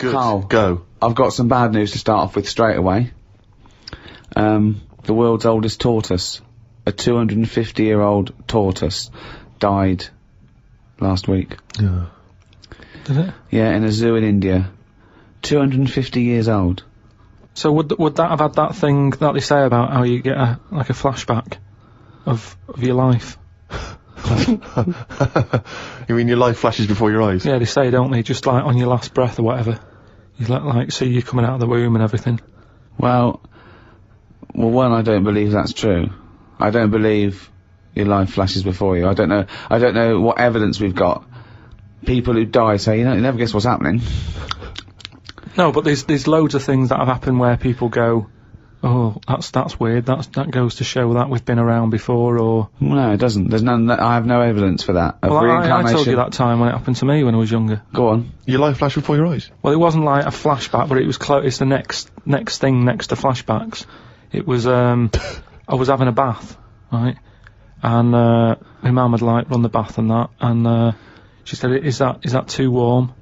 Good. Carl, Go. I've got some bad news to start off with straight away. The world's oldest tortoise, a 250-year-old tortoise, died last week. Yeah. Did it? Yeah, in a zoo in India. 250 years old. So would that have had that thing that they say about how you get a flashback of your life? You mean your life flashes before your eyes? Yeah, they say, don't they? Just like on your last breath or whatever. You like see you coming out of the womb and everything. Well, one, I don't believe that's true. I don't believe your life flashes before you. I don't know what evidence we've got. People who die say, you never guess what's happening. No, but there's loads of things that have happened where people go, oh, that's weird. That goes to show that we've been around before, or... No, it doesn't. There's none. I have no evidence for that. Of well, reincarnation. I told you that time when it happened to me when I was younger. Go on. Your life flashed before your eyes? Well, it wasn't like a flashback, but it was it's the next thing next to flashbacks. It was, I was having a bath, right? And, my mum had run the bath and that, and, she said, is that too warm?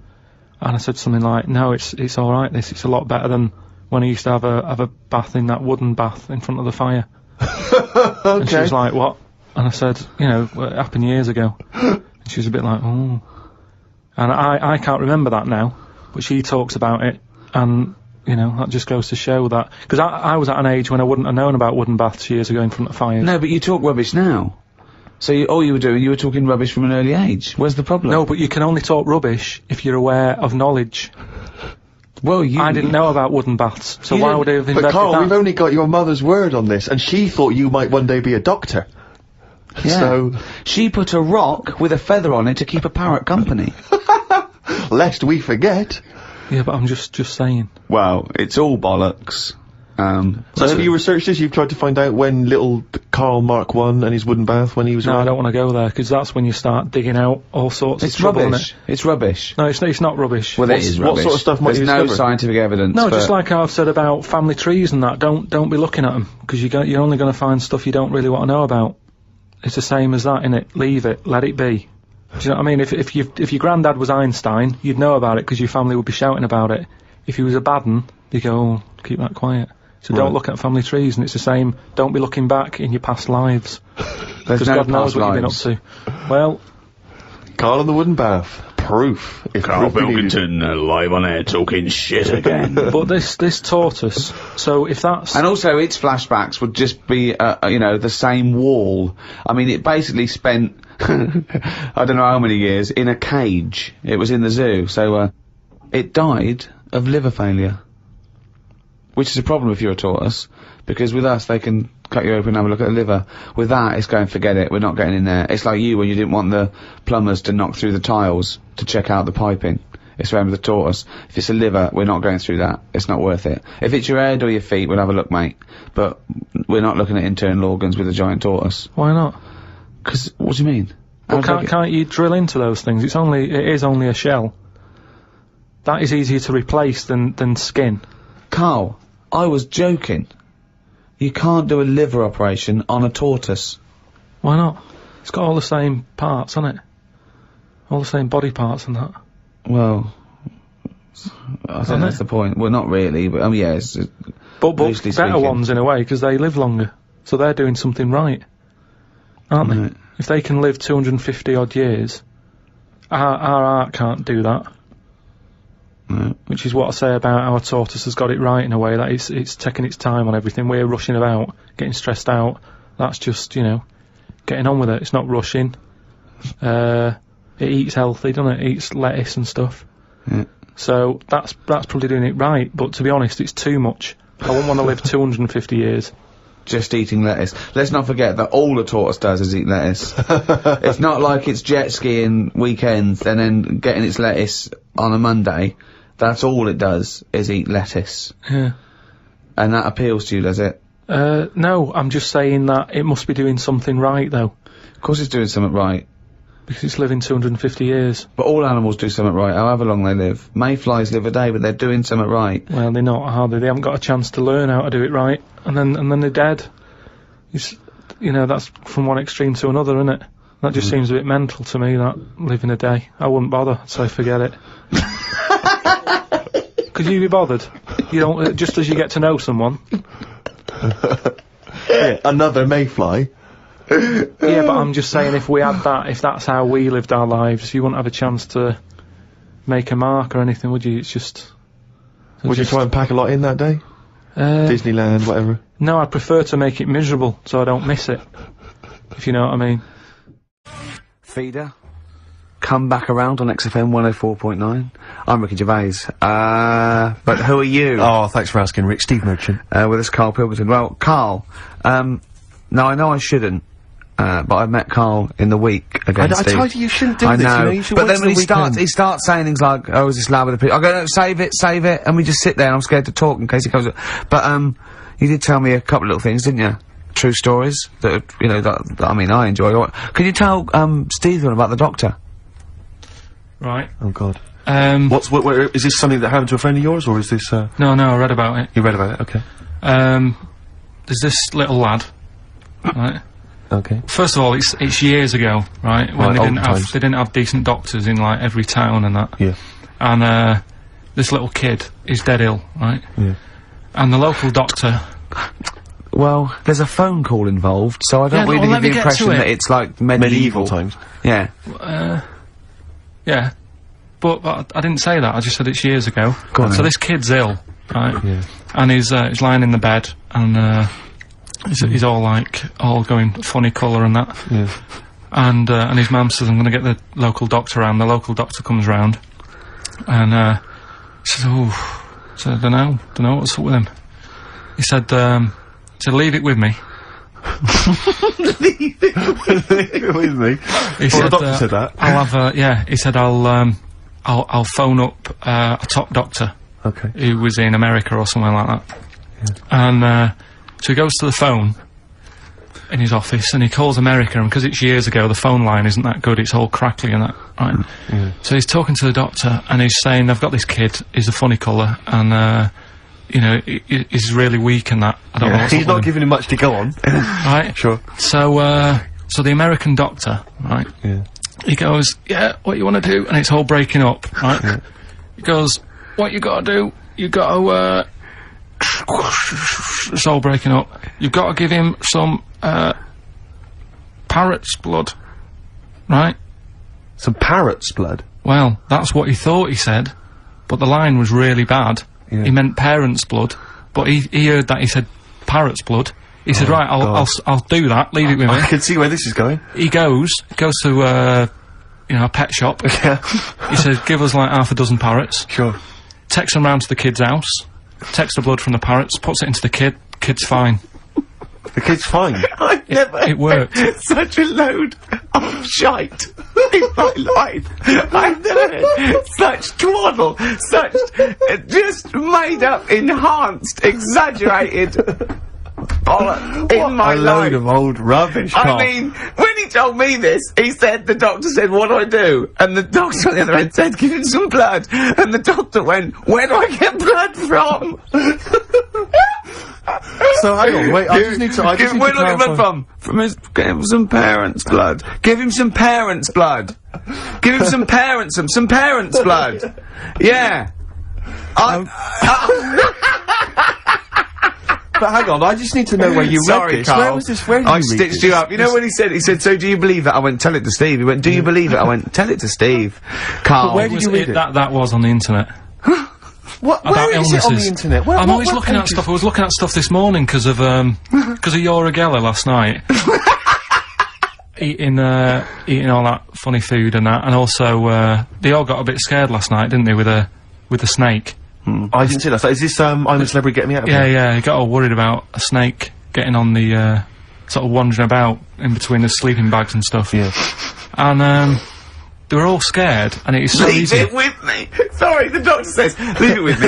And I said something like, no, it's alright, it's a lot better than when I used to have a bath in that wooden bath in front of the fire. Okay. And she was like, what? And I said, it happened years ago. And she was a bit like, oh. And I can't remember that now, but she talks about it, and, that just goes to show that, because I was at an age when I wouldn't have known about wooden baths years ago in front of fires. No, but you talk rubbish now. So all you were doing, you were talking rubbish from an early age. Where's the problem? No, but you can only talk rubbish if you're aware of knowledge. Well, I didn't know about wooden baths, so why would I have invented But Carl, that? we've only got your mother's word on this, and she thought you might one day be a doctor. Yeah. So... She put a rock with a feather on it to keep a parrot company. Lest we forget. Yeah, but I'm just saying. Well, it's all bollocks. So have you researched this? You've tried to find out when little Karl Mark I and his wooden bath, when he was No, around? I don't want to go there, because that's when you start digging out all sorts It's of trouble, rubbish. innit? It's rubbish. No, it's not rubbish. Well, it is rubbish. What sort of stuff might There's you no discover? scientific evidence. No, but just like I've said about family trees and that, don't be looking at them, because you're only going to find stuff you don't really want to know about. It's the same as that, innit? Leave it, let it be. Do you know what I mean? If your granddad was Einstein, you'd know about it because your family would be shouting about it. If he was a bad un, you'd go, oh, keep that quiet. So don't look at family trees, and it's the same, don't be looking back in your past lives. Because no God knows past what you've been up to. Well... Karl and the wooden bath. Proof. If Karl proof be needed. Pilkington, live on air, talking shit again. But this tortoise, so if that's... And also, its flashbacks would just be, the same wall. I mean, it basically spent, I don't know how many years, in a cage. It was in the zoo, so, it died of liver failure. Which is a problem if you're a tortoise, because with us, they can cut you open and have a look at the liver. With that, it's going, forget it, we're not getting in there. It's like you when you didn't want the plumbers to knock through the tiles to check out the piping. It's the same with the tortoise. If it's a liver, we're not going through that. It's not worth it. If it's your head or your feet, we'll have a look, mate. But we're not looking at internal organs with a giant tortoise. Why not? 'Cause, what do you mean? Well, can't you drill into those things? It is only a shell. That is easier to replace than skin. Carl, I was joking. You can't do a liver operation on a tortoise. Why not? It's got all the same parts, hasn't it? All the same body parts and that. Well, I think that's the point. Well, not really, but yeah, it's But loosely better speaking. ones in a way, because they live longer. So they're doing something right. Aren't Right. they? If they can live 250 odd years, our art can't do that. No. Which is what I say about our tortoise has got it right in a way, that it's taking its time on everything. We're rushing about, getting stressed out. That's just, getting on with it. It's not rushing. It eats healthy, doesn't it? It eats lettuce and stuff. Yeah. So that's probably doing it right, but to be honest, it's too much. I wouldn't want to live 250 years. Just eating lettuce. Let's not forget that all a tortoise does is eat lettuce. It's not like it's jet skiing weekends and then getting its lettuce on a Monday. That's all it does, is eat lettuce. Yeah. And that appeals to you, does it? No, I'm just saying that it must be doing something right, though. Of course it's doing something right. Because it's living 250 years. But all animals do something right, however long they live. Mayflies live a day, but they're doing something right. Well, they're not, are they? They haven't got a chance to learn how to do it right. And then they're dead. It's, that's from one extreme to another, isn't it? That just seems a bit mental to me, that living a day. I wouldn't bother, so forget it. Could you be bothered? You don't, just as you get to know someone. Yeah, another mayfly. Yeah, but I'm just saying, if we had that, if that's how we lived our lives, you wouldn't have a chance to make a mark or anything, would you? It's just... Would you try and pack a lot in that day? Disneyland, whatever. No, I'd prefer to make it miserable, so I don't miss it. If you know what I mean. Feeder. Come back around on XFM 104.9. I'm Ricky Gervais. But who are you? Oh, thanks for asking, Rick. Steve Merchant. With us, Karl Pilkington. Well, Karl, now I know I shouldn't, but I met Karl in the week against Steve. I told you shouldn't do I this, know, you know, you should but wait then when till he starts saying things like, oh, is this loud with the people? I go, no, save it, and we just sit there, and I'm scared to talk in case he comes up. But, you did tell me a couple of little things, didn't you? True stories that, you know, that I mean, I enjoy. Can you tell, Steve about the doctor? Right. Oh, God. Is this something that happened to a friend of yours, or is this, No, I read about it. You read about it? Okay. There's this little lad, right? Okay. First of all, it's years ago, right? When Right, they didn't have decent doctors in, like, every town and that. Yeah. And, this little kid is dead ill, right? Yeah. And the local doctor... Well, there's a phone call involved, so I don't Yeah, really let get the me get impression to it. that it's like Medieval times. Yeah. Yeah. But I didn't say that, I just said it's years ago. Go on So then. this kid's ill, right? Yeah. And he's lying in the bed, and, he's all going funny colour and that. Yeah. And his mum says, I'm gonna get the local doctor round. The local doctor comes round, and, says, so I don't know what's up with him. He said, leave it with me. Leave it with me. He said, the doctor said that. I'll have, he said, I'll phone up, a top doctor. Okay. Who was in America or somewhere like that. Yeah. And, so he goes to the phone in his office, and he calls America, and because it's years ago, the phone line isn't that good, it's all crackly and that, right? Yeah. So he's talking to the doctor, and he's saying, I've got this kid, he's a funny colour, and, you know, he's really weak and that. I don't know what's He's up not with him. giving him much to go on. Right? Sure. So, so the American doctor, right? Yeah. He goes, yeah, what you want to do? And it's all breaking up, right? Yeah. He goes, what you gotta do? You gotta, it's all breaking up. You've gotta give him some, parrot's blood. Right? Some parrot's blood? Well, that's what he thought he said, but the line was really bad. Yeah. He meant parent's blood, but he heard that he said parrot's blood. He said, right, I'll do that, leave it with me. I can see where this is going. He goes to, you know, a pet shop. Yeah. He says, give us like half a dozen parrots. Sure. Takes them round to the kid's house, takes the blood from the parrots, puts it into the kid's fine. The kid's fine. I've never It worked. heard such a load of shite in my life. I've never heard such twaddle, such just made up, enhanced, exaggerated bollocks in my a life. load of old rubbish, I Carl. mean, when he told me this, he said, the doctor said, what do I do? And the doctor on the other end said, give him some blood. And the doctor went, where do I get blood from? So hang on, wait, I just need to Where do I get blood clarify. from? Give him some parents' blood. Give him some parents' blood. Give him some parents' blood. Yeah. But hang on, I just need to know where you Sorry, read this. Carl. Where was this? Where did I you read stitched this? you up. You know when he said, so do you believe it? I went, tell it to Steve. He went, do you believe it? I went, tell it to Steve. Carl. where did you read it? That was on the internet. What? About Where is it on illnesses. the internet? I'm always looking at stuff. I was looking at stuff this morning because of Yoragella last night. eating all that funny food and that, and also they all got a bit scared last night, didn't they, with the snake? I didn't see that. So is this, I'm a Celebrity, Get Me Out of Here? Yeah, he got all worried about a snake getting on the sort of wandering about in between the sleeping bags and stuff. Yeah. And they were all scared, and it is so Leave easy. it with me. Sorry, the doctor says, leave it with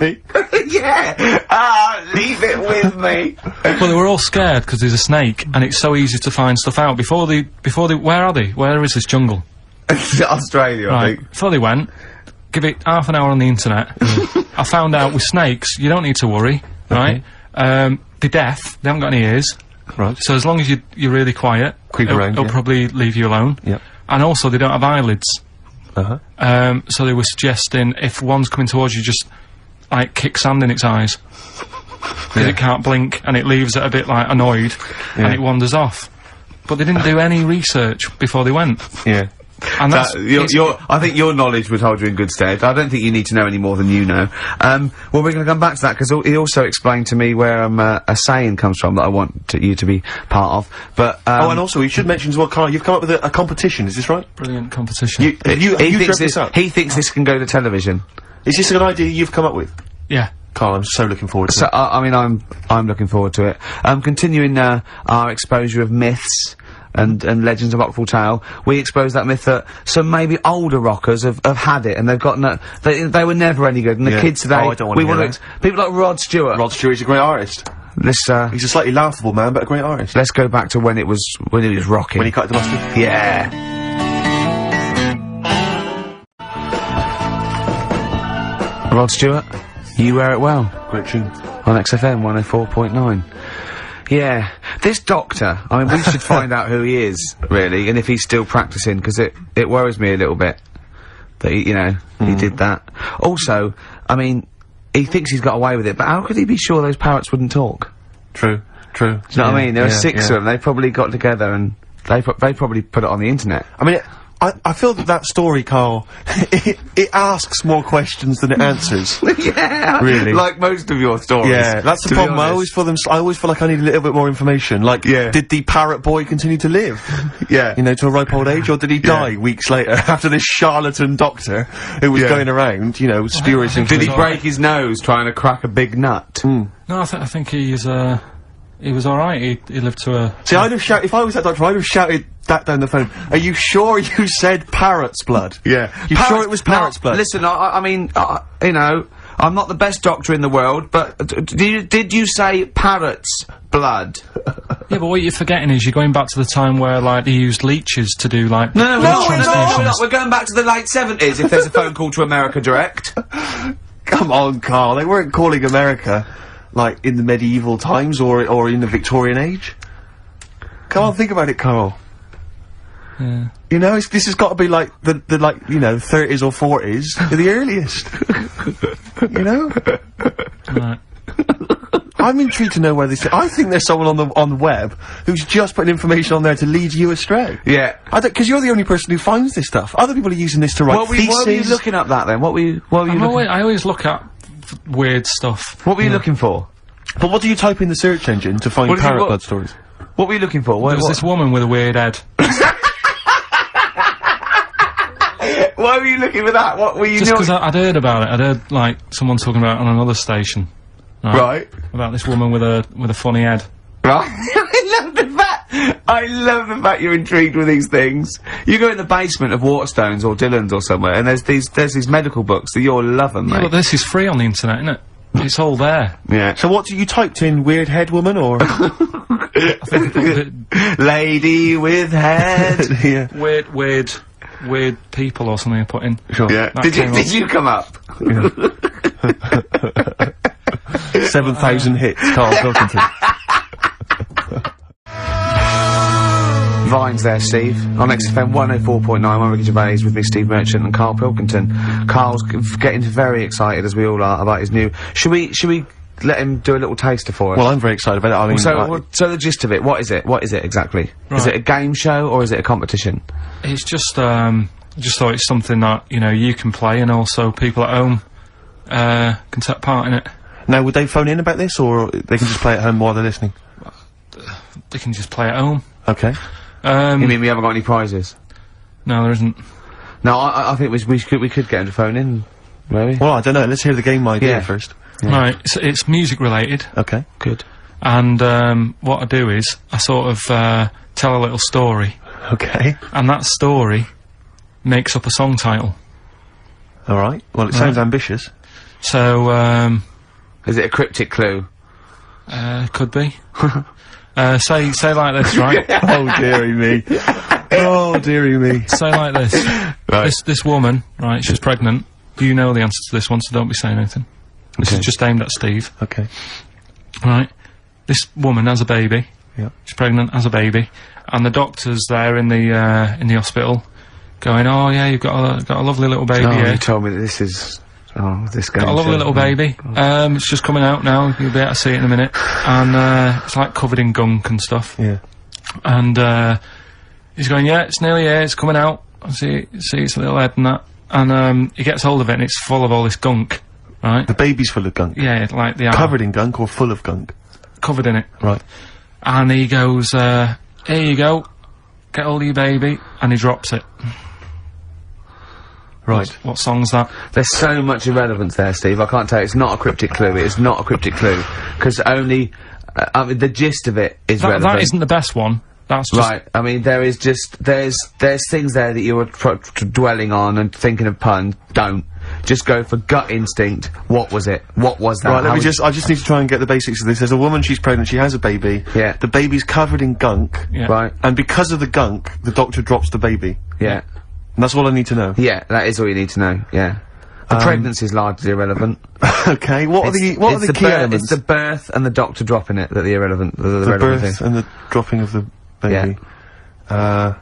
me. Yeah. Leave it with me. Well, they were all scared because there's a snake, and it's so easy to find stuff out. Before they, where are they? Where is this jungle? Australia, I Right. think. Before they went, give it half an hour on the internet. I found out with snakes, you don't need to worry, right? They're deaf, they haven't got any ears. Right. So as long as you're really quiet, Creep it'll, around, it'll yeah. probably leave you alone. Yep. And also, they don't have eyelids. Uh-huh. So they were suggesting if one's coming towards you, just like, kick sand in its eyes. Because it can't blink, and it leaves it a bit, like, annoyed, and it wanders off. But they didn't do any research before they went. Yeah. And that's... I think your knowledge would hold you in good stead. I don't think you need to know any more than you know. Well, we're going to come back to that, because he also explained to me where a saying comes from that I want you to be part of. But, oh, and also, you should mention as well, Carl, you've come up with a competition, is this right? Brilliant competition. He thinks this can go to television. Is this an idea you've come up with? Yeah. Carl, I'm so looking forward to it. I mean, I'm looking forward to it. Continuing, our exposure of myths and legends of Rockfall Tale, we expose that myth that some maybe older rockers have had it, and they've got they were never any good, and the kids today, I don't want to hear that. People like Rod Stewart. Rod Stewart's a great artist. He's a slightly laughable man, but a great artist. Let's go back to when he was rocking. When he cut the mustard? Yeah. Rod Stewart, You Wear It Well. Great tune. On XFM 104.9. Yeah. This doctor, I mean, we should find out who he is, really, and if he's still practising, because it worries me a little bit that he did that. Also, I mean, he thinks he's got away with it, but how could he be sure those parrots wouldn't talk? True. Do you know what I mean? There are 6 of them, they probably got together and they probably put it on the internet. I mean, I feel that story, Carl, it asks more questions than it answers. Yeah, really. Like most of your stories. Yeah, that's the problem. I always feel like I need a little bit more information. Like, did the parrot boy continue to live? Yeah. You know, to a ripe old age, or did he die weeks later after this charlatan doctor who was going around, you know, spewing information? Did he break his nose trying to crack a big nut? No, I think he was alright. He lived to a... See, I'd have shouted, if I was that doctor, I'd have shouted that down the phone. Are you sure you said parrot's blood? Yeah. You sure it was parrot's blood? Listen, I mean, you know, I'm not the best doctor in the world, but did you say parrot's blood? Yeah, but what you're forgetting is you're going back to the time where, like, they used leeches to do, like... No, we're going back to the late 70s, if there's a phone call to America Direct. Come on, Carl, they weren't calling America, like, in the medieval times or in the Victorian age. Come on, think about it, Carl. Yeah. You know, this has got to be like the 30s or 40s, the earliest. You know? Right. I'm intrigued to know where this. I think there's someone on the web who's just putting information on there to lead you astray. Yeah. Because you're the only person who finds this stuff. Other people are using this to write theses. What were you looking up that then? What were you looking? I always look at weird stuff. What were you looking for? But what do you type in the search engine to find parrot blood stories? What were you looking for? There was this woman with a weird head. Why were you looking for that? What were you Just because I'd heard about it. I'd heard, like, someone talking about it on another station. Right. About this woman with a funny head. Right. I love the fact you're intrigued with these things. You go in the basement of Waterstones or Dillon's or somewhere, and there's these medical books that you'll love them, mate. Yeah, but this is free on the internet, isn't it? It's all there. Yeah. So what you typed in? Weird head woman or lady with head? Yeah. Weird people or something I put in. Sure. Yeah. Did you come up? 7,000 hits, Karl Pilkington. Vines there, Steve. On XFM 104.9, I'm Ricky Gervais with me, Steve Merchant and Karl Pilkington. Karl's getting very excited, as we all are, about his new... Should we let him do a little taster for us? Well, I'm very excited about it. I mean, so the gist of it, what is it? What is it exactly? Right. Is it a game show or is it a competition? It's just thought it's something that, you know, you can play and also people at home, can take part in it. Now, would they phone in about this, or they can just play at home while they're listening? They can just play at home. Okay. You mean we haven't got any prizes? No, there isn't. No, I think we could get him to phone in, maybe. Well, I don't know. Let's hear the game idea first. Yeah. Right, it's music related. Okay. Good. And what I do is I sort of tell a little story. Okay. And that story makes up a song title. All right. Well, it sounds ambitious. So is it a cryptic clue? Could be. Say like this, right? Oh dearie me. Oh dearie me. Say like this. Right. This woman, right? She's pregnant. You know the answer to this one, so don't be saying anything. This is just aimed at Steve. Okay. Right. This woman has a baby. Yeah. She's pregnant, has a baby, and the doctor's there in the hospital, going, "Oh yeah, you've got a lovely little baby." Oh, here. you told me that this is Oh, this guy. Got a lovely little baby. It's just coming out now. You'll be able to see it in a minute. And it's like covered in gunk and stuff. Yeah. And he's going, yeah, it's nearly here. It's coming out. I see its little head and that. And he gets hold of it, and it's full of all this gunk. Right. The baby's full of gunk. Yeah, like the Covered in gunk or full of gunk? Covered in it. Right. And he goes, here you go. Get hold of your baby. And he drops it. Right. What song's that? There's so much irrelevance there, Steve. I can't tell you. It's not a cryptic clue. It's not a cryptic clue. Because only, I mean, the gist of it is relevant. That isn't the best one. That's just... Right. I mean, there is just, there's things there that you were dwelling on and thinking of puns. Don't. Just go for gut instinct. What was it? What was that? Right, I just need to try and get the basics of this. There's a woman, she's pregnant, she has a baby. Yeah. The baby's covered in gunk. Yeah. Right. And because of the gunk, the doctor drops the baby. Yeah. And that's all I need to know. Yeah, that is all you need to know, yeah. The pregnancy's largely irrelevant. Okay, what are the key elements? It's the birth and the doctor dropping it that are irrelevant. The relevant birth thing. and the dropping of the baby. Yeah.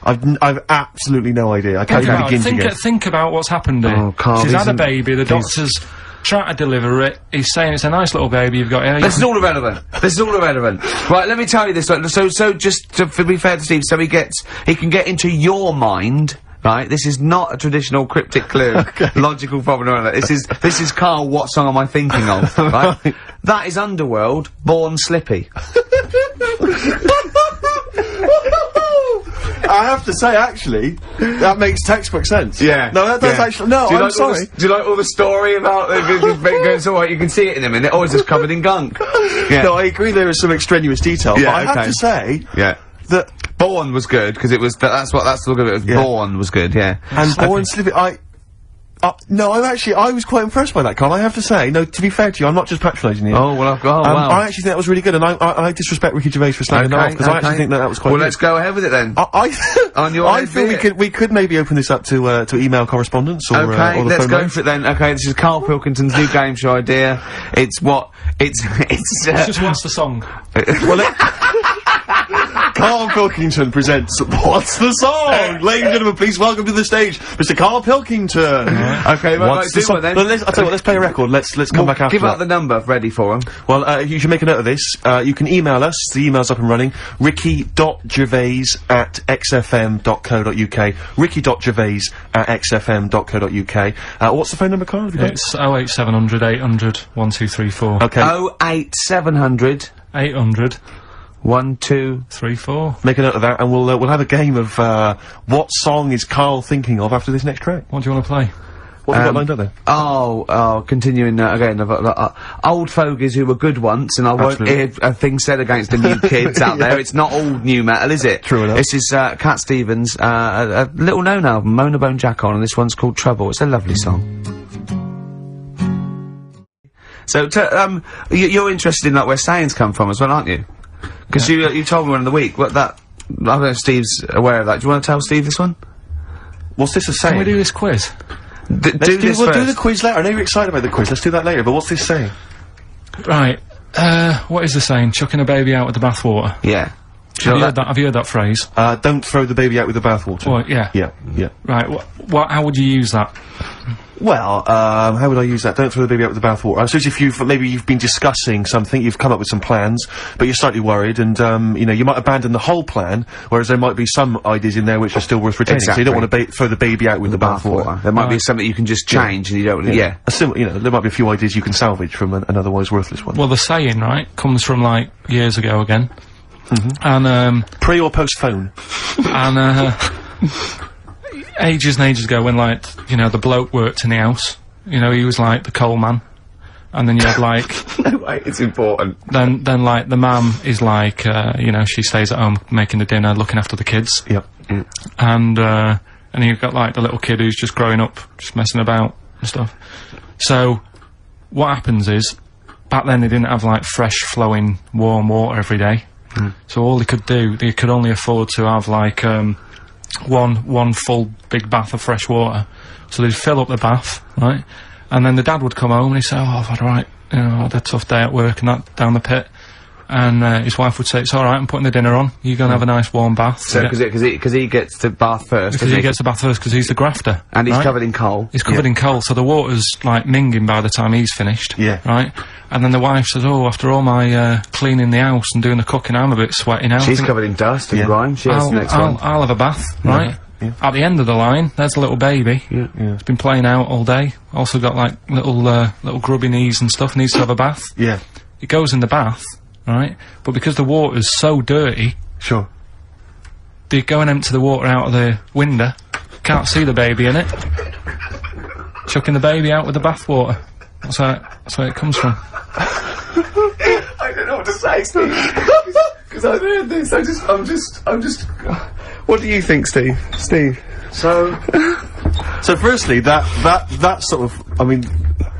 I've absolutely no idea. I can't even begin to guess. Think about what's happened here. Oh, Carl, She's had a baby, the doctor's trying to deliver it, he's saying it's a nice little baby you've got here. This is all irrelevant. This is all irrelevant. Right, let me tell you this. So just to be fair to Steve, so he can get into your mind. Right, this is not a traditional cryptic clue, logical problem or anything. This is Carl. What song am I thinking of? Right, that is Underworld, Born Slippy. I have to say, actually, that makes textbook sense. Yeah. No, that does actually. No, I'm sorry. Do you like all the story about going so what? You can see it in a minute. Oh, it's just covered in gunk. Yeah. No, I agree. There is some extraneous detail, but I have to say, that Born was good because it was. That's the look of it. Born was good. Yeah. And Born Slippy, no, I was quite impressed by that, Carl, I have to say. No, to be fair to you, I'm not just patronising you. Oh, well, wow. I actually think that was really good, and I disrespect Ricky Gervais for slagging that off, because I actually think that was quite good. Well, let's go ahead with it then. I feel we could maybe open this up to email correspondence, or, okay, or the let's phone go lines. for it then. Okay, this is Karl Pilkington's new game show idea. It's just what's the song? Well, Karl Pilkington presents What's the Song? Ladies and gentlemen, please welcome to the stage, Mr. Karl Pilkington. Okay, What's the song? Then? I'll tell you what, let's play a record. Let's come back after Give out the number ready for him. Well, you should make a note of this. You can email us. The email's up and running. ricky.gervais@xfm.co.uk. ricky.gervais@xfm.co.uk. What's the phone number, Karl? It's 08700 800 1234. Okay. 08700 800 1234. Make a note of that, and we'll have a game of what song is Karl thinking of after this next track. What do you want to play? What have you got lined up there? Continuing again. I've got old fogies who were good once, and I won't hear a thing said against the new kids out there. It's not all new metal, is it? True enough. This is Cat Stevens, a little known album, Mona Bone Jack on, and this one's called Trouble. It's a lovely song. So, you're interested in like where sayings come from as well, aren't you? Because you told me one in the week. What that? I don't know if Steve's aware of that. Do you want to tell Steve this one? What's this a saying? Can we do this quiz? We'll do the quiz later. I know you're excited about the quiz. Let's do that later. But what's this saying? Right. What is the saying? Chucking a baby out with the bathwater. Yeah. Have you heard that phrase? Don't throw the baby out with the bathwater. Well, yeah. Yeah. Right. How would you use that? Well, how would I use that? Don't throw the baby out with the bathwater. I suppose if you've been discussing something, you've come up with some plans, but you're slightly worried, and you might abandon the whole plan, whereas there might be some ideas in there which are still worth retaining. Exactly. So you don't want to throw the baby out with the bathwater. There might be something you can just change, and you don't. Yeah. There might be a few ideas you can salvage from an otherwise worthless one. Well, the saying, right, comes from like years ago again, and pre or post phone, and ages and ages ago when the bloke worked in the house, he was like the coal man, and then you had like no way, it's important. Then like the mum is like she stays at home making the dinner, looking after the kids. Yep. And you've got like the little kid who's just growing up, just messing about and stuff. So what happens is, back then they didn't have like fresh flowing warm water every day. So all they could only afford to have like one full big bath of fresh water. So they'd fill up the bath, right? And then the dad would come home and he'd say, "Oh, I've had I had a tough day at work and that, down the pit." and his wife would say, "It's all right, I'm putting the dinner on. You go and have a nice warm bath." So, because he gets to bath first. Because he gets the bath first, because he's the grafter. And he's covered in coal. He's covered in coal, so the water's, like, minging by the time he's finished. Yeah. Right? And then the wife says, "Oh, after all my, cleaning the house and doing the cooking, I'm a bit sweaty now." She's covered in dust and grime. She has the next one. I'll have a bath, right? Yeah. At the end of the line, there's a little baby. Yeah. He's been playing out all day. Also got, like, little grubby knees and stuff, needs to have a bath. Yeah. He goes in the bath, right? But because the water's so dirty, Sure. they go and empty the water out of the window. Can't see the baby in it. Chucking the baby out with the bath water. That's where it comes from. I don't know what to say, Steve. Because I've heard this. I'm just. What do you think, Steve? So firstly, that sort of, I mean,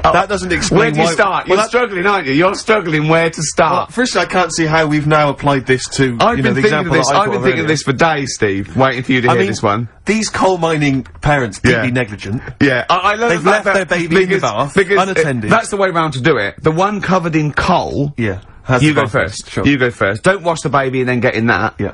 that doesn't explain Where do you why- start? well, You're struggling, aren't you? You're struggling where to start. Firstly, I can't see how we've now applied this to, I've you know, been the thinking of example this. that I've been thinking of this for days, Steve. Waiting for you to hear this one. These coal mining parents, deeply negligent. Yeah, I love They've left their baby in the bath, unattended. That's the way round to do it. The one covered in coal. Yeah. You go first. Sure. You go first. Don't wash the baby and then get in that. Yeah.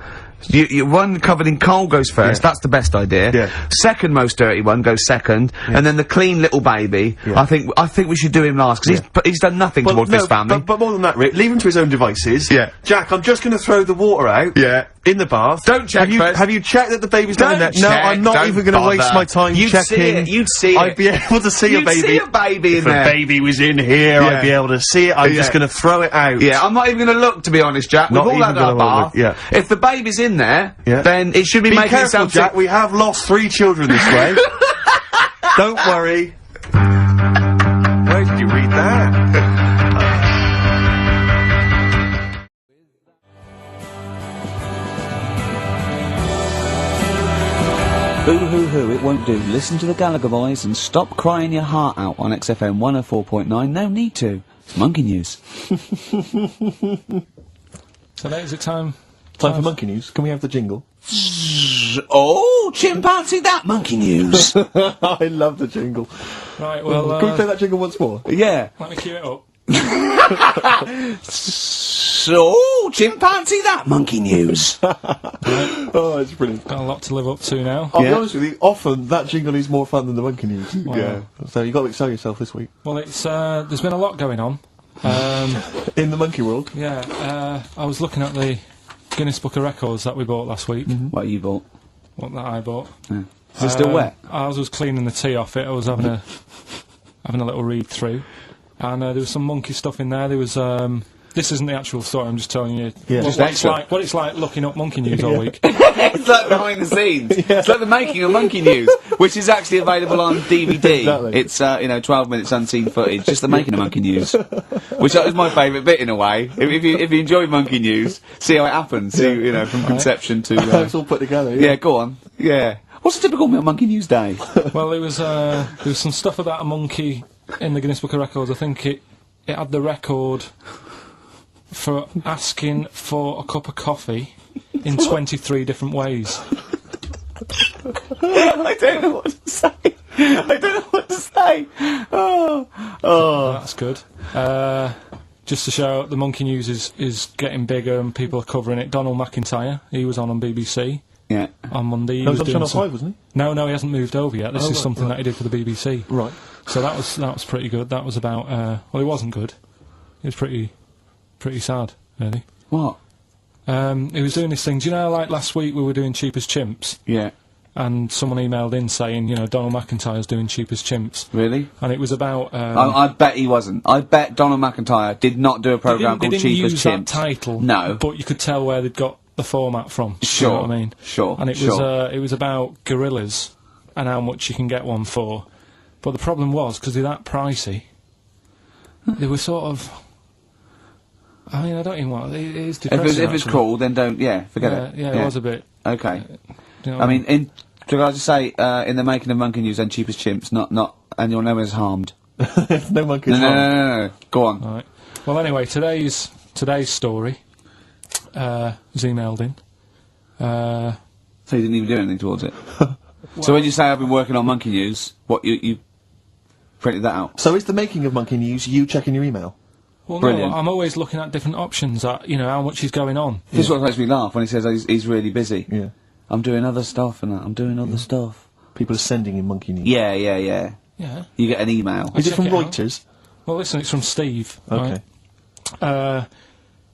One covered in coal goes first. Yeah. That's the best idea. Yeah. Second most dirty one goes second, and then the clean little baby. Yeah. I think we should do him last because he's done nothing towards this family. But more than that, Rick, leave him to his own devices. Yeah. Jack, I'm just going to throw the water out. Yeah. In the bath. Don't check first. Have you checked that the baby's not in there? Don't No, check, I'm not don't even going to waste bother. my time You'd checking. see it, you'd see I'd it. be able to see a You'd baby. see a baby in If there. a baby was in here, Yeah. I'd be able to see it. I'm just going to throw it out. Yeah, I'm not even going to look, to be honest, Jack. Not We've all even had our gonna bath. look, yeah. If the baby's in there, Yeah. then it should be Be making careful, itself Jack. We have lost 3 children this way. Don't worry. Where did you read that? Boo hoo hoo, it won't do. Listen to the Gallagher Boys and stop crying your heart out on XFM 104.9. No need to. It's Monkey News. So that is it time. Time for Monkey News. Can we have the jingle? Oh, chimpanzee, that Monkey News. I love the jingle. Right, well, Can we play that jingle once more? Yeah. let me cue it up. So, chimpanzee, that Monkey News. Oh, it's brilliant. Got a lot to live up to now. I'll be honest with you, often that jingle is more fun than the Monkey News. Wow. So you've got to excel yourself this week. Well, it's, there's been a lot going on. In the monkey world. Yeah, I was looking at the Guinness Book of Records that we bought last week. What you bought? What that I bought. Is it still wet? I was cleaning the tea off it. I was having a little read through, and there was some monkey stuff in there. There was this isn't the actual story. I'm just telling you what it's like looking up monkey news all week. It's like behind the scenes. It's like the making of Monkey News, which is actually available on DVD. Exactly. It's 12 minutes unseen footage, just the making of Monkey News, which is my favourite bit in a way. If you enjoy Monkey News, see how it happens. See, from conception to. It's all put together. Yeah, go on. Yeah. What's a typical Monkey News day? Well, there was some stuff about a monkey in the Guinness Book of Records. I think it had the record for asking for a cup of coffee in 23 different ways. I don't know what to say. I don't know what to say. Oh. That's good. Just to show the monkey news is getting bigger and people are covering it. Donald McIntyre, he was on BBC. Yeah. On Monday. He That was was on doing Channel some- 5, wasn't No, he hasn't moved over yet. This is something that he did for the BBC. he? Right. So that was pretty good. That was about well, it wasn't good. It was pretty sad, really. What? He was doing this thing. Do you know, like last week we were doing Cheap as Chimps, Yeah. and someone emailed in saying, Donald McIntyre's doing Cheap as Chimps, Really? and it was about. I bet he wasn't. I bet Donald McIntyre did not do a programme they called didn't Cheap as use that Chimps. title. No. But you could tell where they'd got the format from. Sure. You know what I mean? Sure. And it was about gorillas and how much you can get one for. But the problem was, because they're that pricey, they were sort of. I mean, I don't even want. It is depressing. If it's actually. cool, then don't. Yeah, forget it. Yeah, it was a bit. Okay. Do you know I what mean, could I just say, in the making of Monkey News and Cheap as Chimps, not, and you'll know when it's harmed. No monkey's No. Go on. Right. Well, anyway, today's story was emailed in. So you didn't even do anything towards it. So when you say I've been working on Monkey News, what you printed that out? So is the making of Monkey News you checking your email? Well, Brilliant. no, I'm always looking at different options at, you know, how much is going on. This is what makes me laugh when he says he's really busy. Yeah. I'm doing other stuff and that. I'm doing other stuff. People are sending in monkey news. Yeah. Yeah. You get an email. Is it check from it out. Reuters? Well, listen, it's from Steve. Okay. Right?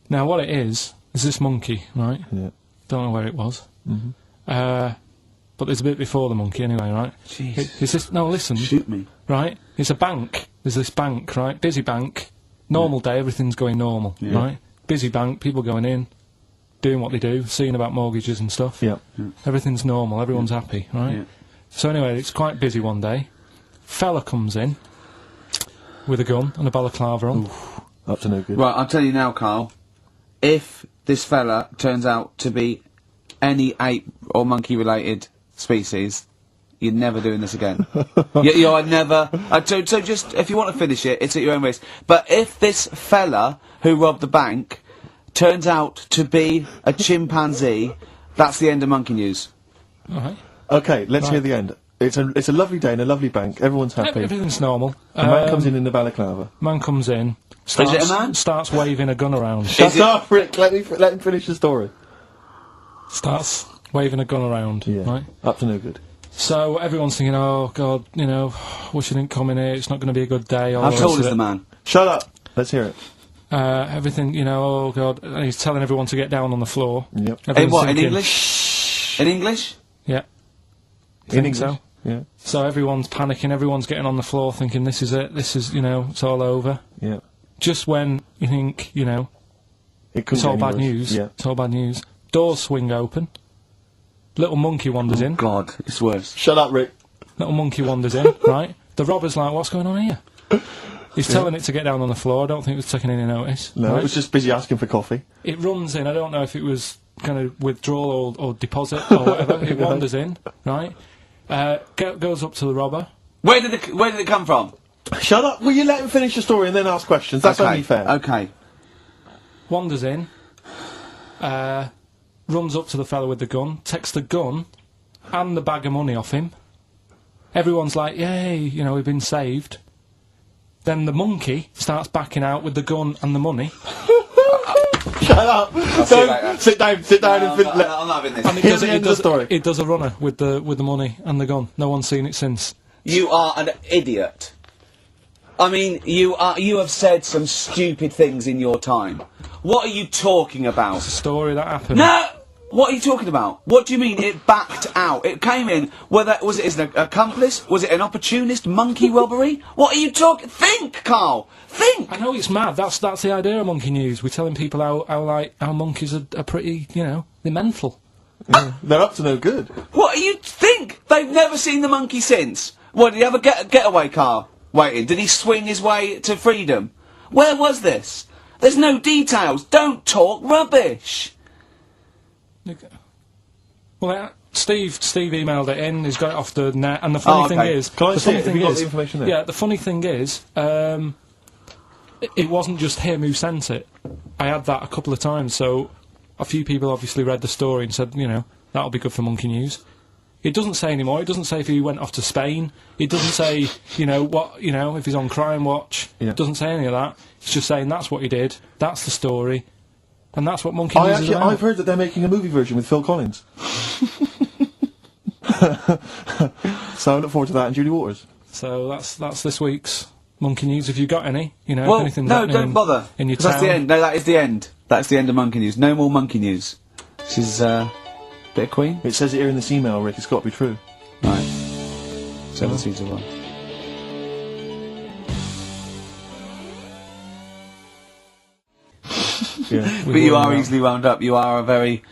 Now, what it is this monkey, right? Yeah. Don't know where it was. But there's a bit before the monkey anyway, right? Jeez. Is this... No, listen. Shoot me. Right? It's a bank. There's this bank, right? Busy bank. Normal day, everything's going normal, right? Busy bank, people going in, doing what they do, seeing about mortgages and stuff. Yeah. Everything's normal, everyone's happy, right? Yeah. So anyway, it's quite busy one day. Fella comes in with a gun and a balaclava on. Up to no good. Right, I'll tell you now, Carl. If this fella turns out to be any ape or monkey-related species, you're never doing this again. You're never... so just, if you want to finish it, it's at your own risk. But if this fella who robbed the bank turns out to be a chimpanzee, that's the end of monkey news. Alright. Okay, let's hear the end. It's a lovely day in a lovely bank. Everyone's happy. Everything's normal. A man comes in the balaclava. Man comes in. Is it a man? Starts waving a gun around. Shut up, Rick. Let him finish the story. Starts waving a gun around. Yeah. Right? Up to no good. So everyone's thinking, oh God, you know, wish I didn't come in here. It's not going to be a good day. How tall is the man? Shut up. Let's hear it. Everything, you know, oh God, and he's telling everyone to get down on the floor. Yep. In Everyone's what? In thinking, English? In English? Yeah. In Think English. so. Yeah. So everyone's panicking, everyone's getting on the floor thinking this is it, this is, you know, it's all over. Yeah. Just when you think, you know, It couldn't it's all get bad any worse. news, Yeah. it's all bad news, doors swing open, little monkey wanders in, God, it's worse. Shut up, Rick. little monkey wanders in, right? The robber's like, what's going on here? He's telling it to get down on the floor, I don't think it was taking any notice. No, right? it was just busy asking for coffee. It runs in, I don't know if it was kind of withdrawal or deposit or whatever, it wanders in, right? Goes up to the robber. Where did it come from? Shut up. Will you let him finish the story and then ask questions? That's okay. only fair. Okay. Wanders in, runs up to the fella with the gun, takes the gun and the bag of money off him. Everyone's like, yay, you know, we've been saved. Then the monkey starts backing out with the gun and the money. Shut up. see you later. Sit down and I'm not having this. And Here's the end of the story. it does a runner with the money and the gun. No one's seen it since. You are an idiot. I mean, you have said some stupid things in your time. What are you talking about? It's a story that happened. No! What are you talking about? What do you mean it backed out? It came in, was it an accomplice? Was it an opportunist monkey robbery? What are you talking? Think, Carl! Think! I know it's mad. That's the idea of monkey news. We're telling people how monkeys are pretty, you know, they're mental. They're up to no good. What do you think? They've never seen the monkey since. What, did he have a getaway car waiting? Did he swing his way to freedom? Where was this? There's no details. Don't talk rubbish. Well, Steve emailed it in. He's got it off the net. And the funny thing is, Can I the see funny it? Have thing you got is, the information there? yeah, the funny thing is, it wasn't just him who sent it. I had that a couple of times. So a few people obviously read the story and said, you know, that'll be good for Monkey News. It doesn't say anymore. It doesn't say if he went off to Spain. It doesn't say, you know, what, you know, if he's on Crime Watch. Yeah. It doesn't say any of that. It's just saying that's what he did. That's the story. And that's what Monkey News is about. I've heard that they're making a movie version with Phil Collins. So I look forward to that and Julie Waters. So that's this week's Monkey News. If you got any, you know, Well, anything no, don't bother. in your 'Cause town. that's the end. No, that is the end. That's the end of Monkey News. No more Monkey News. This is, bit of Queen. It says it here in this email, Rick. It's got to be true. Right. 7 seasons one. Yeah. But you are easily wound up. You are a very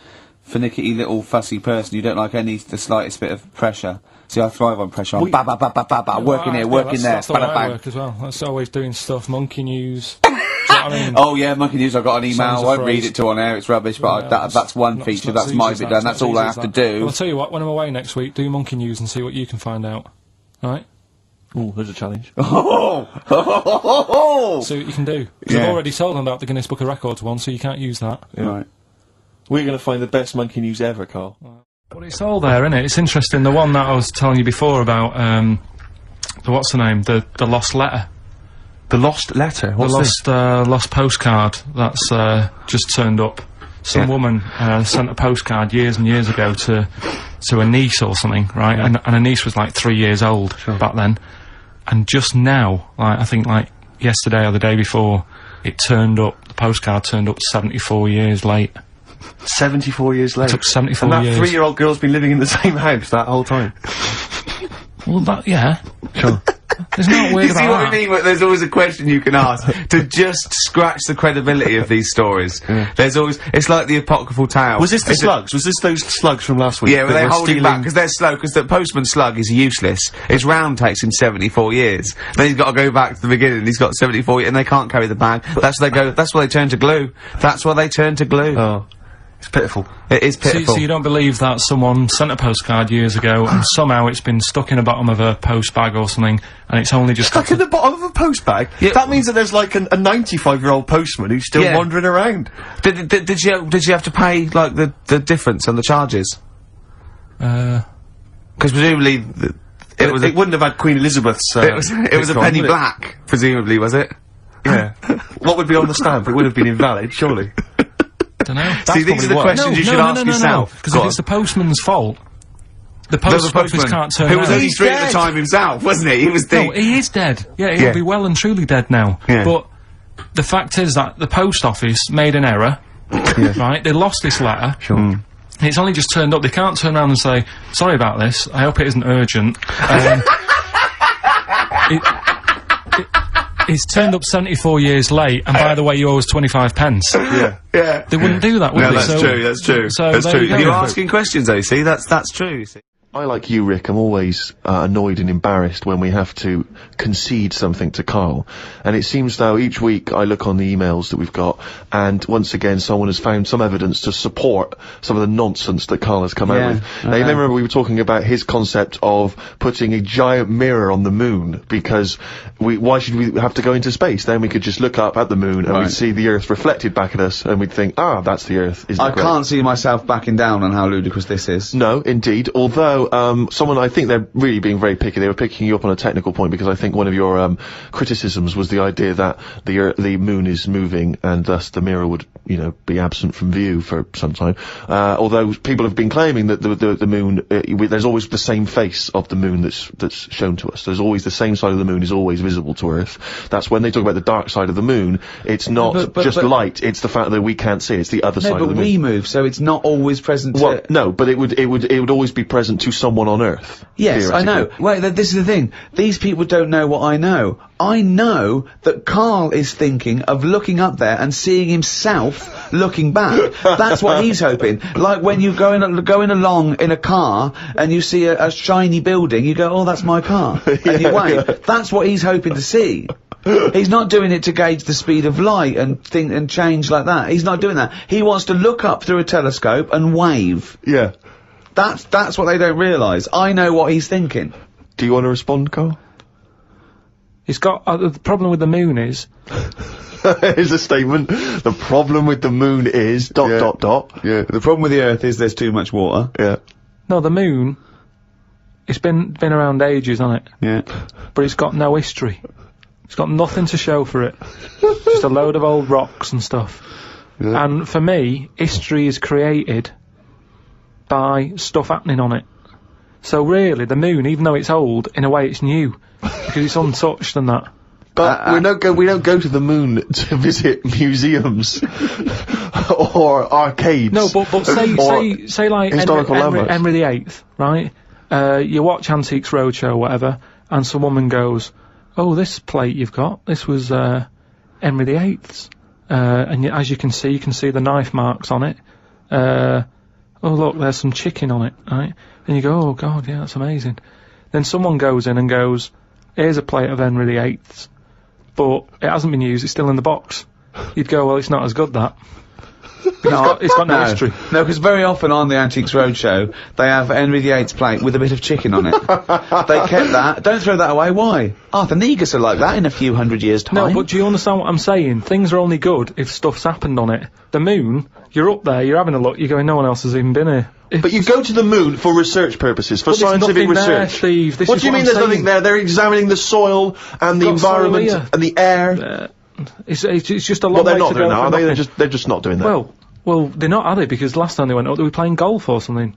finicky little fussy person. You don't like the slightest bit of pressure. See, I thrive on pressure. I'm ba ba ba ba ba ba, working here, working there, That's the way bada I bang. work as well. That's always doing stuff. Monkey News. Do you know what I mean? Oh yeah, Monkey News. I've got an email. Songs I of won't read phrase. it to on air. It's rubbish, but that's one Not- feature. not That's as my easy bit as done. that. That's It's not all as I easy have to as that. Well, do. I'll tell you what. When I'm away next week, do Monkey News and see what you can find out. Right? Oh, there's a challenge. Oh, See what you can do. 'Cause Yeah. I've already told them about the Guinness Book of Records one, so you can't use that. right. We're going to find the best monkey news ever, Carl. But it's all there, isn't it? It's interesting. The one that I was telling you before about, what's the name? The lost letter. The lost letter? What's this? Lost postcard that's just turned up. Some woman sent a postcard years and years ago to a niece or something, right? And her niece was like 3 years old back then. And just now, like, I think like yesterday or the day before, it turned up, the postcard turned up 74 years late. 74 years late? It took 74 years. And that 3-year-old girl's been living in the same house that whole time? Well, yeah. Sure. There's not weird about You see what that. I mean? There's always a question you can ask to just scratch the credibility of these stories. There's always, it's like the apocryphal tale. Was this the slugs? Was this those slugs from last week? Yeah, well, that they're were holding stealing- back because they're slow. Because the postman slug is useless. His round takes him 74 years. Then he's got to go back to the beginning. He's got 74, and they can't carry the bag. That's why they go. That's why they turn to glue. That's why they turn to glue. Oh, it's pitiful. It is pitiful. So you don't believe that someone sent a postcard years ago and somehow it's been stuck in the bottom of a post bag or something, and it's only just Stuck in the bottom of a post bag? Yeah. That means that there's like a 95-year-old postman who's still wandering around. Did you have to pay like the difference on the charges? Because presumably it was It wouldn't have had Queen Elizabeth's. it was a picture on, penny would it? black. Presumably, was it? Yeah. What would be on the stamp? It would have been invalid, surely. dunno. See, these are the questions you should ask yourself. Because Go if on. it's the postman's fault, the There was post a office postman can't turn who was around. only 3 at the time himself, wasn't he? He was No, he is dead. Yeah, he'll Yeah. be well and truly dead now. Yeah. But the fact is that the post office made an error, right? They lost this letter. Sure. It's only just turned up. They can't turn around and say, sorry about this, I hope it isn't urgent. It's turned up 74 years late, and by the way, you owe us 25 pence. Yeah. Yeah. They wouldn't do that, would No, they? that's true. That's true. So that's there true. you go. You're asking questions, though. See, that's true. You see. I, like you, Rick, I'm always annoyed and embarrassed when we have to concede something to Karl. And it seems though each week I look on the emails that we've got, and once again someone has found some evidence to support some of the nonsense that Karl has come out with. Now, you may remember we were talking about his concept of putting a giant mirror on the moon, because why should we have to go into space? Then we could just look up at the moon and we'd see the Earth reflected back at us, and we'd think, ah, that's the Earth. Isn't it I great? can't see myself backing down on how ludicrous this is. No, indeed. Although, someone, I think they're really being very picky. They were picking you up on a technical point, because I think one of your, criticisms was the idea that the moon is moving and thus the mirror would, you know, be absent from view for some time. Although people have been claiming that the moon, there's always the same face of the moon that's shown to us. There's always the same side of the moon is always visible to Earth. That's when they talk about the dark side of the moon, it's not just light, it's the fact that we can't see it, it's the other side of the moon. No, but we move, so it's not always present Well, no, but it would always be present to someone on Earth. Yes, I know. theoretically. Wait, this is the thing. These people don't know what I know. I know that Karl is thinking of looking up there and seeing himself looking back. That's what he's hoping. Like when you're going along in a car and you see a shiny building, you go, oh, that's my car. And you wave. That's what he's hoping to see. He's not doing it to gauge the speed of light and think and change like that. He's not doing that. He wants to look up through a telescope and wave. Yeah. That's what they don't realise. I know what he's thinking. Do you want to respond, Karl? He's got, the problem with the moon is, Here's a statement. The problem with the moon is ... Yeah. The problem with the Earth is there's too much water. Yeah. no, the moon, it's been around ages, hasn't it? Yeah. But it's got no history. It's got nothing to show for it. Just a load of old rocks and stuff. Yeah. And for me, history is created by stuff happening on it. So really, the moon, even though it's old, in a way it's new. Because it's untouched and that. But we don't go to the moon to visit museums or arcades. No, but say like historical landmarks. Henry VIII, right? You watch Antiques Roadshow or whatever, and some woman goes, oh, this plate you've got, this was Henry VIII's. And as you can see the knife marks on it. Oh look, there's some chicken on it, right? And you go, oh god, yeah, that's amazing. Then someone goes in and goes, here's a plate of Henry VIII's, but it hasn't been used, it's still in the box. You'd go, well, it's not as good, that. It's got no history. No, because very often on the Antiques Roadshow, they have Henry VIII's plate with a bit of chicken on it. They kept that. Don't throw that away. Why? Arthur Negus are like that in a few hundred years' time. No, but do you understand what I'm saying? Things are only good if stuff's happened on it. The moon, you're up there, you're having a look, you're going, no one else has even been here. But you go to the moon for research purposes, for scientific research. There, Steve. What do you mean there's nothing there? They're examining the soil and the environment and the air. It's just a long way to go. Well, they're not doing that, are they? They're just not doing that. Well, they're not, are they? Because last time they went up, they were playing golf or something.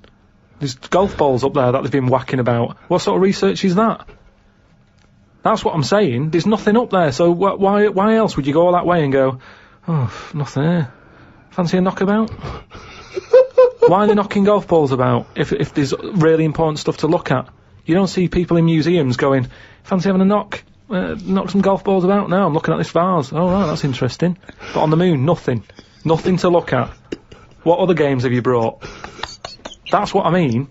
There's golf balls up there that they've been whacking about. What sort of research is that? That's what I'm saying. There's nothing up there, so why else would you go all that way and go, oh, nothing here. Fancy a knockabout? Why are they knocking golf balls about if there's really important stuff to look at? You don't see people in museums going, fancy having a knock some golf balls about? No, I'm looking at this vase. Oh, right, that's interesting. But on the moon, nothing. Nothing to look at. What other games have you brought? That's what I mean.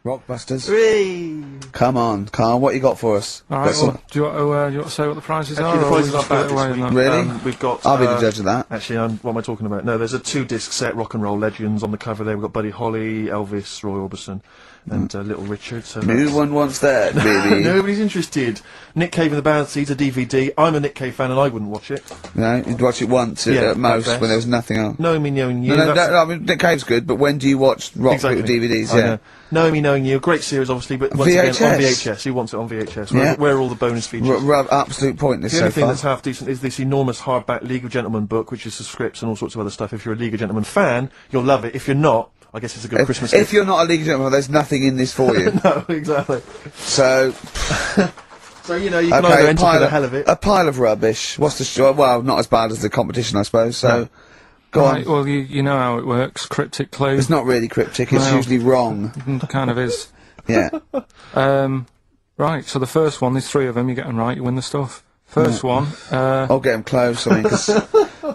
Rockbusters. Whee! Come on, Carl, what you got for us? Alright, well, do you want to say what the prizes are? Actually, the prizes are bad this week. Really? We've got... I'll be the judge of that. Actually, what am I talking about? No, there's a 2-disc set, Rock and Roll Legends, on the cover there. We've got Buddy Holly, Elvis, Roy Orbison, and Little Richard. So no one wants that, baby. Nobody's interested. Nick Cave and the Bad Seeds, a DVD. I'm a Nick Cave fan and I wouldn't watch it. No, you'd watch it once at most when there was nothing on. Knowing Me, Knowing You. No, I mean, Nick Cave's good, but when do you watch rock DVDs? Yeah. Knowing Me, Knowing You, great series obviously, but once again on VHS. Who wants it on VHS? Where are all the bonus features? Absolute pointless so far. The only thing that's half decent is this enormous hardback League of Gentlemen book, which is the scripts and all sorts of other stuff. If you're a League of Gentlemen fan, you'll love it. If you're not, I guess it's a good Christmas gift. If you're not a League of Gentlemen, there's nothing in this for you. No, exactly. So... So, you know, you can either enter for the hell of it. A pile of rubbish. What's the... well, not as bad as the competition, I suppose, so... No. Go on. Well, you know how it works. Cryptic clue. It's not really cryptic, it's usually wrong. It kind of is. Yeah. Right, so the first one, there's 3 of them, you get them right, you win the stuff. First one, I'll get them close, I mean, 'cause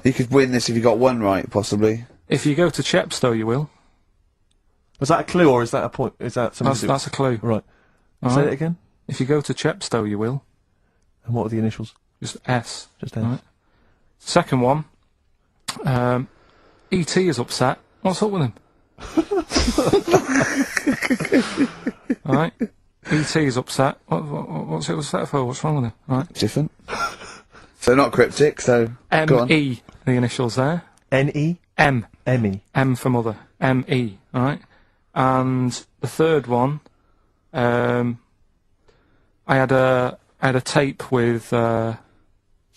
you could win this if you got one right, possibly. If you go to Chepstow, you will. Was that a clue, or is that a point? Is that something? That's a clue. Right. Say it again. If you go to Chepstow, you will. And what are the initials? Just S. Just S. Right. Second one, E.T. is upset. What's up with him? Alright. E.T. is upset. What's it upset for? What's wrong with him? Right. Different. So not cryptic, so go on. M.E. The initials there. N.E.? M. M.E. M for mother. M.E. Alright. And the third one, I had a tape with,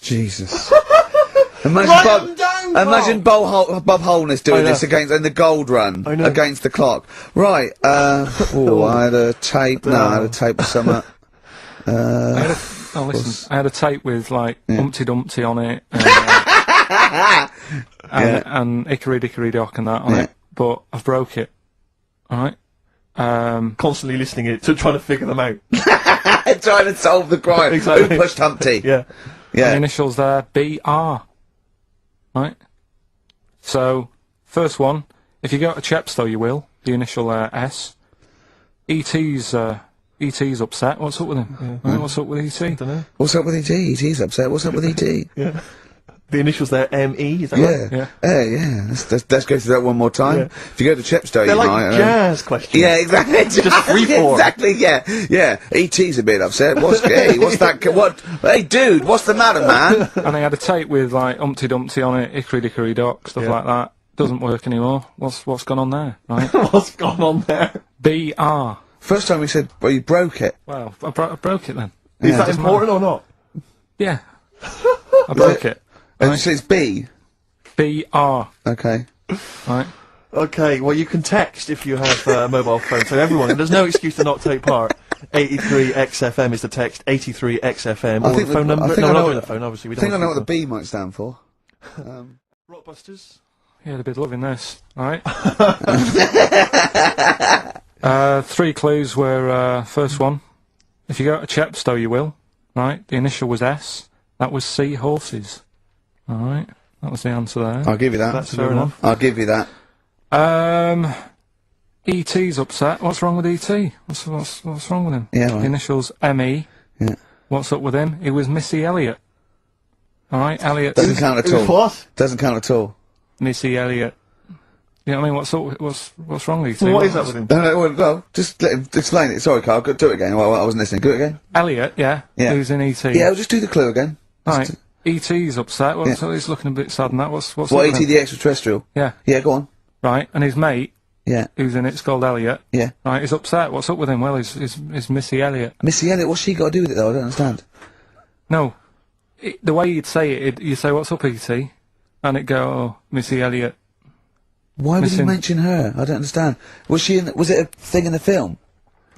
Jesus. Imagine Bob Holness doing this in the Gold Run against the clock. Right. I had a tape. No, I had a tape with some. listen. I had a tape with like Humpty Dumpty on it, and Hickory Dickory Dock and that on it. But I've broke it. All right. Constantly listening it to trying to figure them out. Trying to solve the crime. Exactly. Who pushed Humpty? Yeah. The initials there, B.R. Right? So, first one, if you go to Chepstow, you will. The initial S. E.T.'s upset. What's up with him? Right, what's up with E.T.? I don't know. What's up with E.T.? E.T.'s upset. What's up with E.T.? Yeah. The initials there, M.E., is that right? Yeah. Yeah. Let's go through that one more time. Yeah. If you go to Chepstow, They're you like might... jazz questions. Yeah, exactly. Just free form. Exactly, yeah. E.T.'s a bit upset. What's that... What... Hey, dude, what's the matter, man? And I had a tape with, like, Humpty Dumpty on it, Hickory Dickory Dock, stuff like that. Doesn't work anymore. What's gone on there, right? What's gone on there? B.R. First time we said, well, you broke it. Well, I broke it then. Is that important or not? Yeah. I broke it. Right. So it's B? B.R. Okay. Right. Okay, well you can text if you have a mobile phone, so everyone, there's no excuse to not take part. 83XFM is the text, 83XFM, or the phone number. No, we're not doing the phone, obviously. We don't I think I know what the B might stand for. Rockbusters? Yeah, they'd be loving this. Alright. 3 clues were, first one, if you go to Chepstow you will, right, the initial was S, that was C, horses. Alright, that was the answer there. I'll give you that. That's fair enough. I'll give you that. E.T.'s upset. What's wrong with E.T.? What's wrong with him? Yeah, right. The initials M.E. Yeah. What's up with him? He was Missy Elliott. Alright, Elliot. Doesn't count at all. What? Doesn't count at all. Missy Elliott. You know what I mean? What's wrong with you? What is that with him? No, just let him explain it. Sorry, Carl, do it again. Well, I wasn't listening. Do it again. Elliot, yeah? Yeah. Who's in E.T.? Yeah, I'll just do the clue again. Right. E.T.'s upset. Well, so he's looking a bit sad and that. What's What, up with E.T. him? the extraterrestrial? Yeah. Yeah, go on. Right, and his mate, Yeah, who's in it's called Elliot. yeah. Right, he's upset. What's up with him? Well, he's Missy Elliott. Missy Elliott, what's she got to do with it, though? I don't understand. No. The way you'd say it, you say, what's up, E.T.? And it'd go, oh, Missy Elliott. Why would he Missing. mention her? I don't understand. Was it a thing in the film?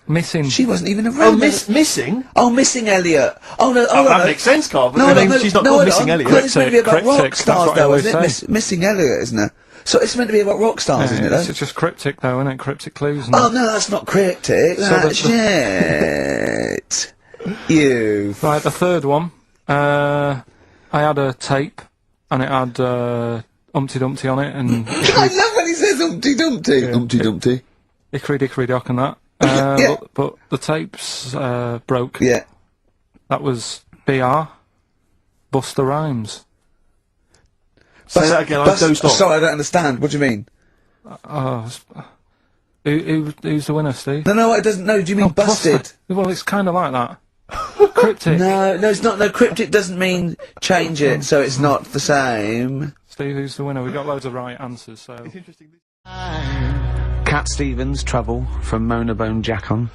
Missing. She wasn't even Oh, around. missing? Oh, Missing Elliott. Oh, no, Oh, that no. makes sense, Carl, but No, her no, name- no, she's not no, called no, Missing no, Elliott. It's meant to be about Cryptic, rock that's stars, what I though, always isn't it? say. Missing Elliott, isn't it? So it's meant to be about rock stars, isn't it, though? It's just cryptic, though, isn't it? Cryptic clues and Oh, that. no, that's not cryptic. That's shit. You. Right, the third one. I had a tape, and it had, Humpty Dumpty on it, and I love when he says Humpty Dumpty. Humpty Dumpty. Hickory Dickory Dock and that. Yeah. But the tapes, broke. Yeah. That was BR. Buster Rhymes. Say that again, I don't stop. Sorry, I don't understand. What do you mean? Who's the winner, Steve? No, it doesn't. No, do you mean busted? Buster. Well, it's kind of like that. Cryptic. No, it's not. No, cryptic doesn't mean change it, so it's not the same. Steve, who's the winner? We got loads of right answers, so. Cat Stevens, Trouble, from Mona Bone Jack on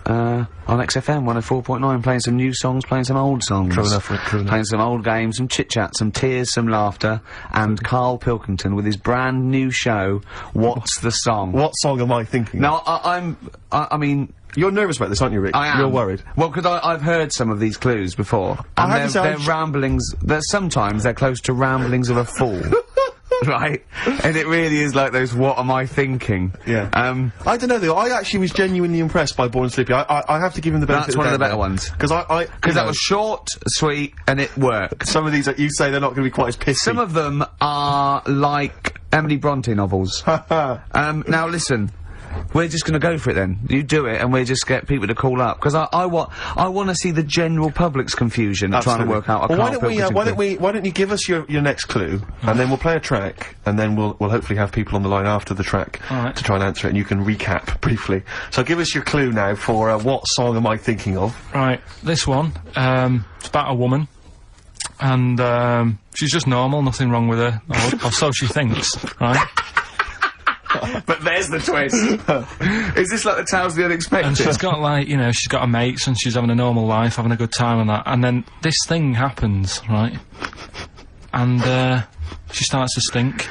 XFM 104.9, playing some new songs, playing some old songs. True enough, Rick, true enough. Playing some old games, some chit-chat, some tears, some laughter, and Karl Pilkington with his brand new show, What's the Song? What song am I thinking? Now, I mean... You're nervous about this, aren't you, Rick? I am. You're worried. Well, because I've heard some of these clues before, I have and to say, they're ramblings, sometimes they're close to ramblings of a fool. Right? And it really is like those, what am I thinking? Yeah. I don't know though, I actually was genuinely impressed by Born Sleepy. I have to give him the benefit That's of one of the doubt better there. ones. Because that was short, sweet, and it worked. some of these that you say they're not going to be quite as pissy. Some of them are like Emily Bronte novels. Now listen. We're just gonna go for it then. You do it, and we'll just get people to call up, because I want to see the general public's confusion trying to work out a well, Karl Pilkington clue. why don't you give us your next clue, and then we'll play a track, and then we'll hopefully have people on the line after the track Alright. to try and answer it, and you can recap briefly. So give us your clue now for what song am I thinking of? Right, this one, it's about a woman. And, she's just normal, nothing wrong with her. Or so she thinks, right? But there's the twist. Is this like the Tales of the Unexpected? And she's got, like, you know, she's got her mates and she's having a normal life, having a good time and that. And then this thing happens, right? And, she starts to stink.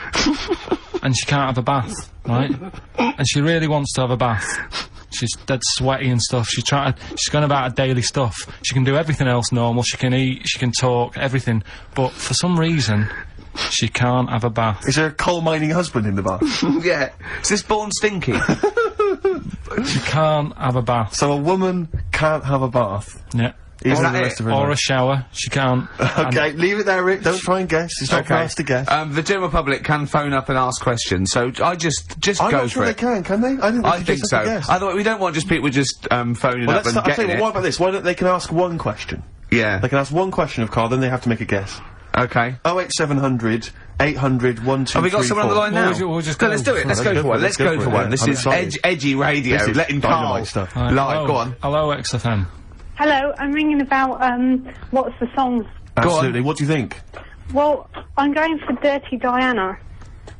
And she can't have a bath, right? And she really wants to have a bath. She's dead sweaty and stuff. She's going about her daily stuff. She can do everything else normal. She can eat, she can talk, everything. But for some reason, she can't have a bath. Is there a coal mining husband in the bar? Yeah. Is this Born Stinky? She can't have a bath. So a woman can't have a bath. Yeah. Even that the it? rest of her Or a life. shower. She can't. Okay, leave it there, Rick. Don't try and guess. It's not for Okay. us to guess. The general public can phone up and ask questions, so I just I'm go not sure for they it. can they? I think so. Guess. Otherwise, we don't want just people just phoning Well, up and I'll tell getting you it. what about this? Why don't they can ask one question? Yeah. They can ask one question of Carl, then they have to make a guess. Okay. 08700 800 1234. Have we got someone on the line now? We'll just No, go let's do it. for Let's it. go for one. Let's go for one. yeah. This I'm is excited. edgy radio. This is Letting dynamite Carl stuff. Right, live. hello. Go on. Hello, XFM. Hello, I'm ringing about, what's the song? Absolutely. What do you think? Well, I'm going for Dirty Diana.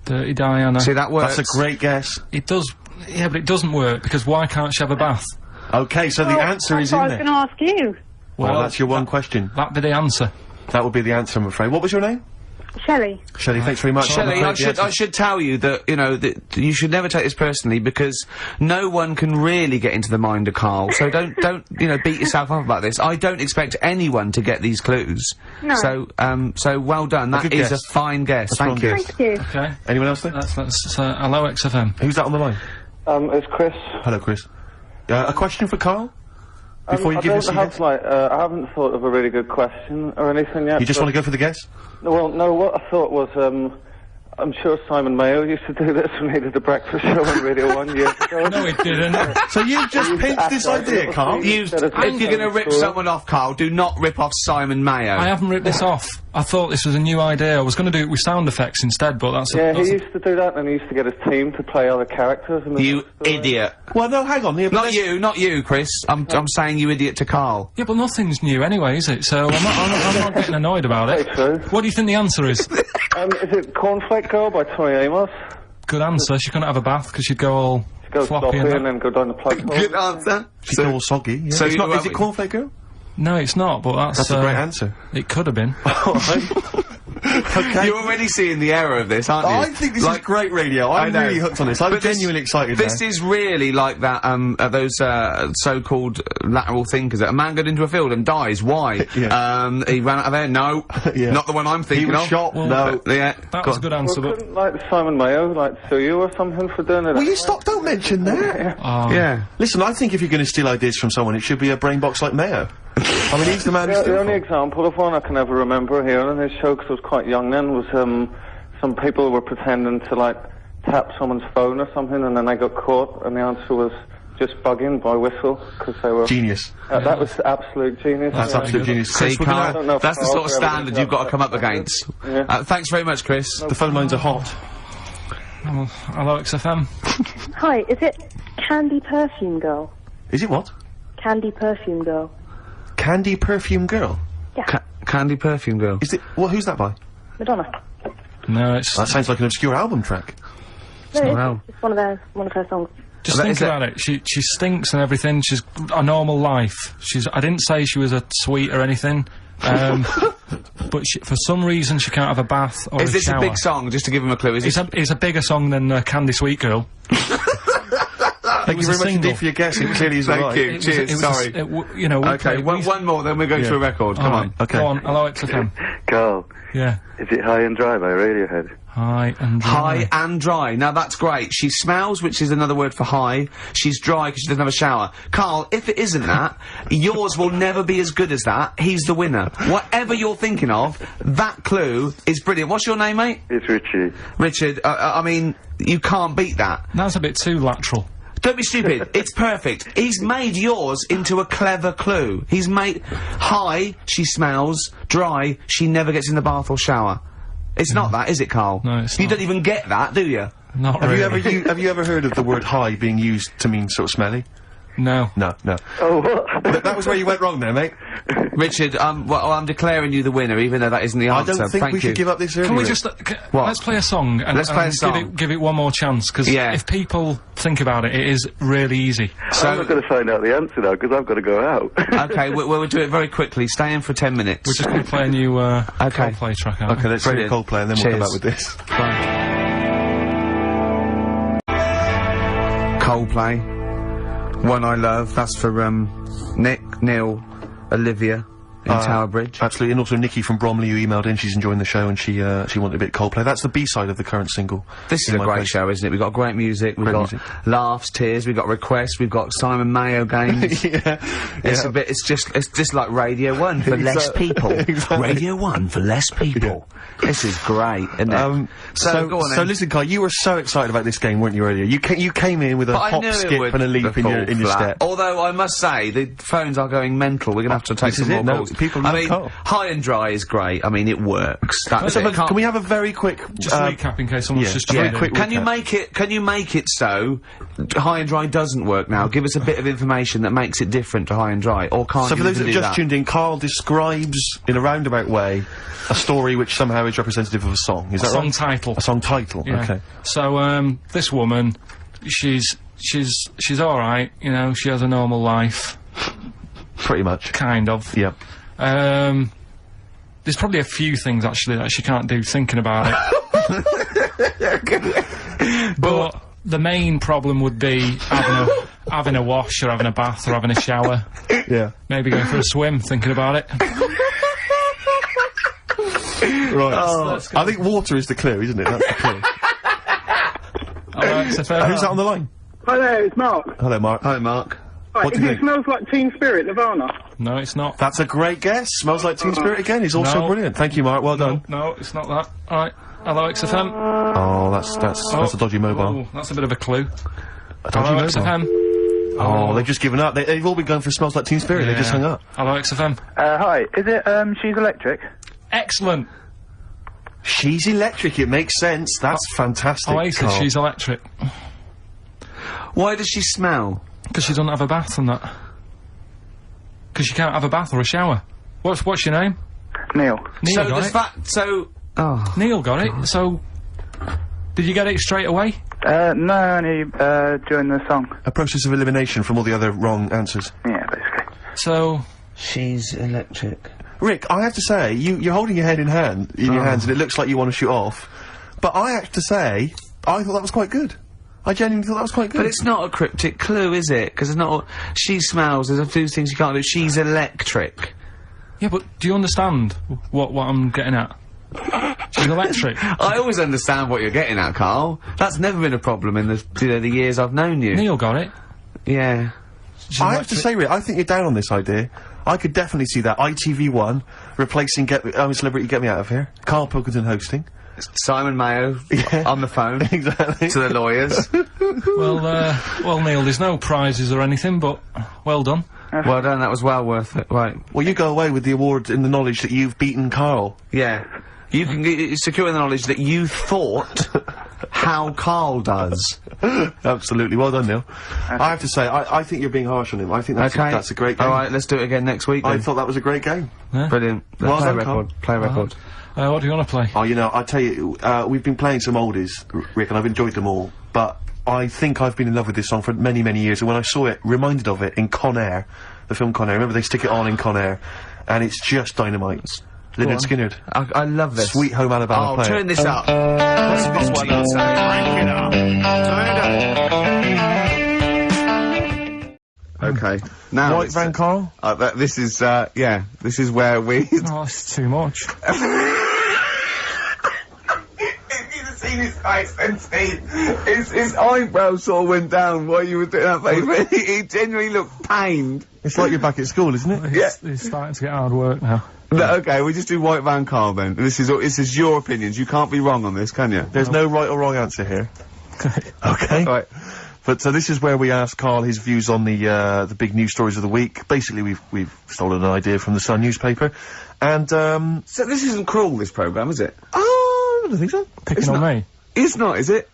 Dirty Diana. See, that works. That's a great guess. It does. Yeah, but it doesn't work because why can't she have a bath? Okay, so the Well, answer that's is what in I was there. going to ask you. Well, that's your one question. That'd be the answer. That would be the answer, I'm afraid. What was your name? Shelley. Shelley, thanks very much. Shelley, I'm afraid the I answer- should tell you that, you know, that you should never take this personally, because no one can really get into the mind of Karl, so don't, you know, beat yourself up about this. I don't expect anyone to get these clues. No. So well done. That good is guess. a fine guess. Strong Thank you. guess. Thank you. Okay. Anyone else there? That's hello, XFM. Who's that on the line? It's Chris. Hello, Chris. A question for Carl? Before you give us I a don't guess? have, like, I haven't thought of a really good question or anything yet. You just want to go for the guess? Well, no, what I thought was, I'm sure Simon Mayo used to do this when he did the breakfast show on Radio 1 years ago. No, it didn't. So you've just pinched this idea, Carl? If you're going to rip someone off, Carl, do not rip off Simon Mayo. I haven't ripped this off. I thought this was a new idea. I was going to do it with sound effects instead, but that's... Yeah, he used to do that, and he used to get his team to play other characters. In the You idiot. Well, no, hang on. Not you, Chris. I'm saying you idiot to Carl. Yeah, but nothing's new anyway, is it? So I'm not getting annoyed about it. True. What do you think the answer is? Is it Cornflake Girl by Tori Amos? Good answer. She couldn't have a bath because she'd go all Go floppy sloppy and and then go down the plug hole. Good answer. She's all soggy. Yeah. So It's not, you- is it Cornflake Girl? No, it's not, but that's That's a great answer. It could have been. Okay. You're already seeing the error of this, aren't you? I think this is great radio. I'm know. really hooked on this. I'm But genuinely excited This now. is really like that, those, so-called lateral thinkers. A man got into a field and dies. Why? Yeah. He ran out of there. No. Yeah. Not the one I'm He thinking was of. shot. Well, No. Yeah. That was a good answer, Well, but... couldn't, like, Simon Mayo, like, sue you or something for doing it? Will you stop? Don't mention that. Yeah. Listen, I think if you're going to steal ideas from someone, it should be a brain box like Mayo. I mean, he's the man who's The only example of one I can ever remember hearing on his show, because I was quite young then, was some people were pretending to, like, tap someone's phone or something, and then they got caught, and the answer was just bugging by whistle, because they were... Genius. That was absolute genius. That's absolute genius. See, Chris, we're gonna- I don't know Carl, if that's the Carl sort of ever standard did you've got to that. come up against. Yeah. Thanks very much, Chris. the phone lines are hot. Hello, XFM. Hi, is it Candy Perfume Girl? Is it what? Candy Perfume Girl. Candy Perfume Girl? Yeah, Candy Perfume Girl. Is it? Well, who's that by? Madonna. No, it's... That sounds like an obscure album track. No, it's wow. just one of her songs. Just That think is it. about it. She stinks and everything. She's a normal life. I didn't say she was a sweet or anything. But for some reason she can't have a bath or Is a this shower. a big song? Just to give him a clue. Is It's this... it's a bigger song than Candy Sweet Girl. Thank you was a very much single. indeed for your guess. It clearly is Thank right. you. Cheers. Sorry. You know. we Okay, play- one more, then we go to a record. Come on. Okay. Go on. Hello, XFM. Carl, Yeah. is it High and Dry by Radiohead? High and dry. High and dry. Now that's great. She smells, which is another word for high. She's dry because she doesn't have a shower. Carl, if it isn't that, yours will never be as good as that. He's the winner. Whatever you're thinking of, that clue is brilliant. What's your name, mate? It's Richie. Richard. I mean, you can't beat that. That's a bit too lateral. Don't be stupid. It's perfect. He's made yours into a clever clue. He's made high, she smells, dry, she never gets in the bath or shower. It's not that, is it, Carl? No, it's You not. don't even get that, do you? Not Have really. have you ever heard of the word high being used to mean sort of smelly? No. No, no. Oh, what? That was where you went wrong there, mate. Richard, well, I'm declaring you the winner, even though that isn't the I answer. don't think Thank we you. should give up this early. Can we Rick. just What? let's play a song and, Let's play a and song. give it one more chance because Yeah. if people think about it, it is really easy. I'm not going to find out the answer now, because I've got to go out. Okay, we'll do it very quickly. Stay in for 10 minutes. We're just going to play a new Coldplay track. Aren't Okay, let's hear Brilliant. Coldplay and then we'll come Cheers. back with this. Coldplay. One I Love. That's for, Nick, Neil, Olivia in Tower Bridge. Absolutely, and also Nikki from Bromley who emailed in, she's enjoying the show and she wanted a bit of Coldplay. That's the B-side of the current single. This is In a My great Place. show, isn't it? We've got great music, we've Great got music. laughs, tears, we've got requests, we've got Simon Mayo games. It's a bit, it's just like Radio 1 for less people. Exactly. Radio 1 for less people. This is great, isn't it? So go on so then. listen, Kai, you were so excited about this game, weren't you, earlier? You came in with a But I hop, knew it skip would and a leap in your fall flat. step. Although I must say, the phones are going mental. We're going to have to take This some is more it. No, calls. people I love mean, Carl. High and Dry is great. I mean, it works. That's it. Can we have a very quick Just recap in case someone's yeah, just a very joined in. quick Can you recap. make it so High and Dry doesn't work now? Give us a bit of information that makes it different to High and Dry, or can't So you for those that even have do just that? tuned in, Carl describes in a roundabout way a story which somehow is representative of a song. Is that Song right? title. A song title. Yeah. Okay. So this woman, she's all right. You know, she has a normal life, Pretty much. kind of. Yep. There's probably a few things actually that she can't do thinking about it. But the main problem would be having a wash or having a bath or having a shower. Yeah. Maybe going for a swim thinking about it. Right. I think water is the clue, isn't it? That's the clue. Alright, so Who's that on the line? Hi there, it's Mark. Hello, Mark. Hi, Mark. Right, What do if you it think? smells like Teen Spirit, Nirvana. No, it's not. That's a great guess. Smells Like Teen Spirit again. He's also brilliant. Thank you, Mark. Well done. No, it's not that. Alright. Hello, XFM. Oh, that's a dodgy mobile. Oh, that's a bit of a clue. A dodgy Hello, mobile. XFM. Oh, they've just given up. They've all been going for Smells Like Teen Spirit. They just hung up. Hello, XFM. Hi. Is it, She's Electric? Excellent. She's Electric. It makes sense. That's fantastic. Oasis, Carl. She's Electric. Why does she smell? Because she doesn't have a bath and that. Because she can't have a bath or a shower. What's your name? Neil. Neil So got does it. that, so, oh. Neil got it. So, did you get it straight away? No, only, during the song. A process of elimination from all the other wrong answers. Yeah, basically. So, She's Electric. Rick, I have to say, you're holding your head in your hands, and it looks like you want to shoot off. But I have to say, I thought that was quite good. I genuinely thought that was quite good. But it's not a cryptic clue, is it? Because it's not. She smells. There's a few things you can't do. She's electric. yeah, but do you understand what I'm getting at? She's electric. I always understand what you're getting at, Carl. That's never been a problem in the years I've known you. Neil got it. Yeah. I have to say, Rick, I think you're down on this idea. I could definitely see that. ITV1 replacing Celebrity Get Me Out of Here. Karl Pilkington hosting. Simon Mayo on the phone Exactly. to the lawyers. Well, Neil, there's no prizes or anything, but well done. Well done. That was well worth it. Right. Well, you go away with the award in the knowledge that you've beaten Karl. Yeah. You can get secure in the knowledge that you thought how Carl does. Absolutely. Well done, Neil. I have to say, I think you're being harsh on him. I think that's a great game. All right, let's do it again next week. I Then. thought that was a great game. Brilliant. Well Play a done, record. Carl. Play a record. What do you want to play? Oh, you know, I tell you, we've been playing some oldies, Rick, and I've enjoyed them all. But I think I've been in love with this song for many, many years. And when I saw it, reminded of it in Con Air, the film Con Air. Remember they stick it on in Con Air, and it's just dynamite. Lynyrd Skynyrd. I love this. Sweet Home Alabama. Oh, play it. turn this up. What's this one on say? Crank it up. Turn it up. Okay. Now White Van Carl? this is yeah. This is where we. Oh, it's too much. Seen his face and his eyebrows sort of went down while you were doing that, baby. He genuinely looked pained. It's like you're back at school, isn't it? It's starting to get hard work now. No, okay, we just do White Van Carl then. This is your opinions. You can't be wrong on this, can you? There's no right or wrong answer here. Okay. Right. But this is where we ask Carl his views on the big news stories of the week. Basically, we've stolen an idea from the Sun newspaper, and So this isn't cruel, this programme, is it? I don't think so. Picking on me. It's not, is it?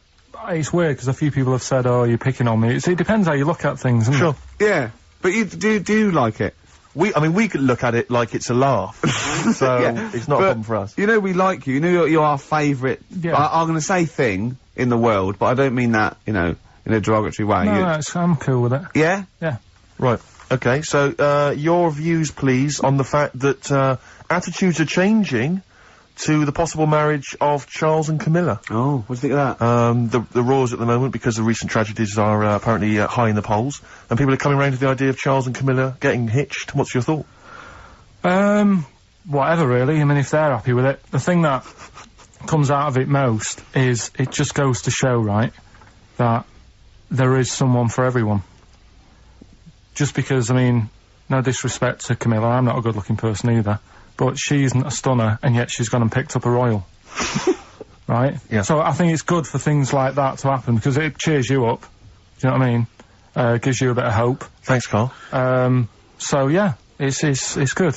It's weird because a few people have said, "Oh, you're picking on me." It depends how you look at things, isn't Sure. it? Yeah. But you do you like it? I mean, we could look at it like it's a laugh, so it's not a problem for us. You know we like you. You know you're our favourite. Yeah. I'm going to say thing in the world, but I don't mean that. You know, in a derogatory way. No, I'm cool with it. Yeah. Yeah. Right. Okay. So your views, please, on the fact that attitudes are changing to the possible marriage of Charles and Camilla. Oh, what do you think of that? The roars at the moment, because the recent tragedies are apparently high in the polls, and people are coming around to the idea of Charles and Camilla getting hitched. What's your thought? Whatever, really. I mean, if they're happy with it. The thing that comes out of it most is it just goes to show, right, that there is someone for everyone. Just because, I mean, no disrespect to Camilla, I'm not a good-looking person either, but she isn't a stunner, and yet she's gone and picked up a royal. Right? Yeah. So I think it's good for things like that to happen, because it cheers you up. Do you know what I mean? Gives you a bit of hope. Thanks, Carl. So yeah, it's good.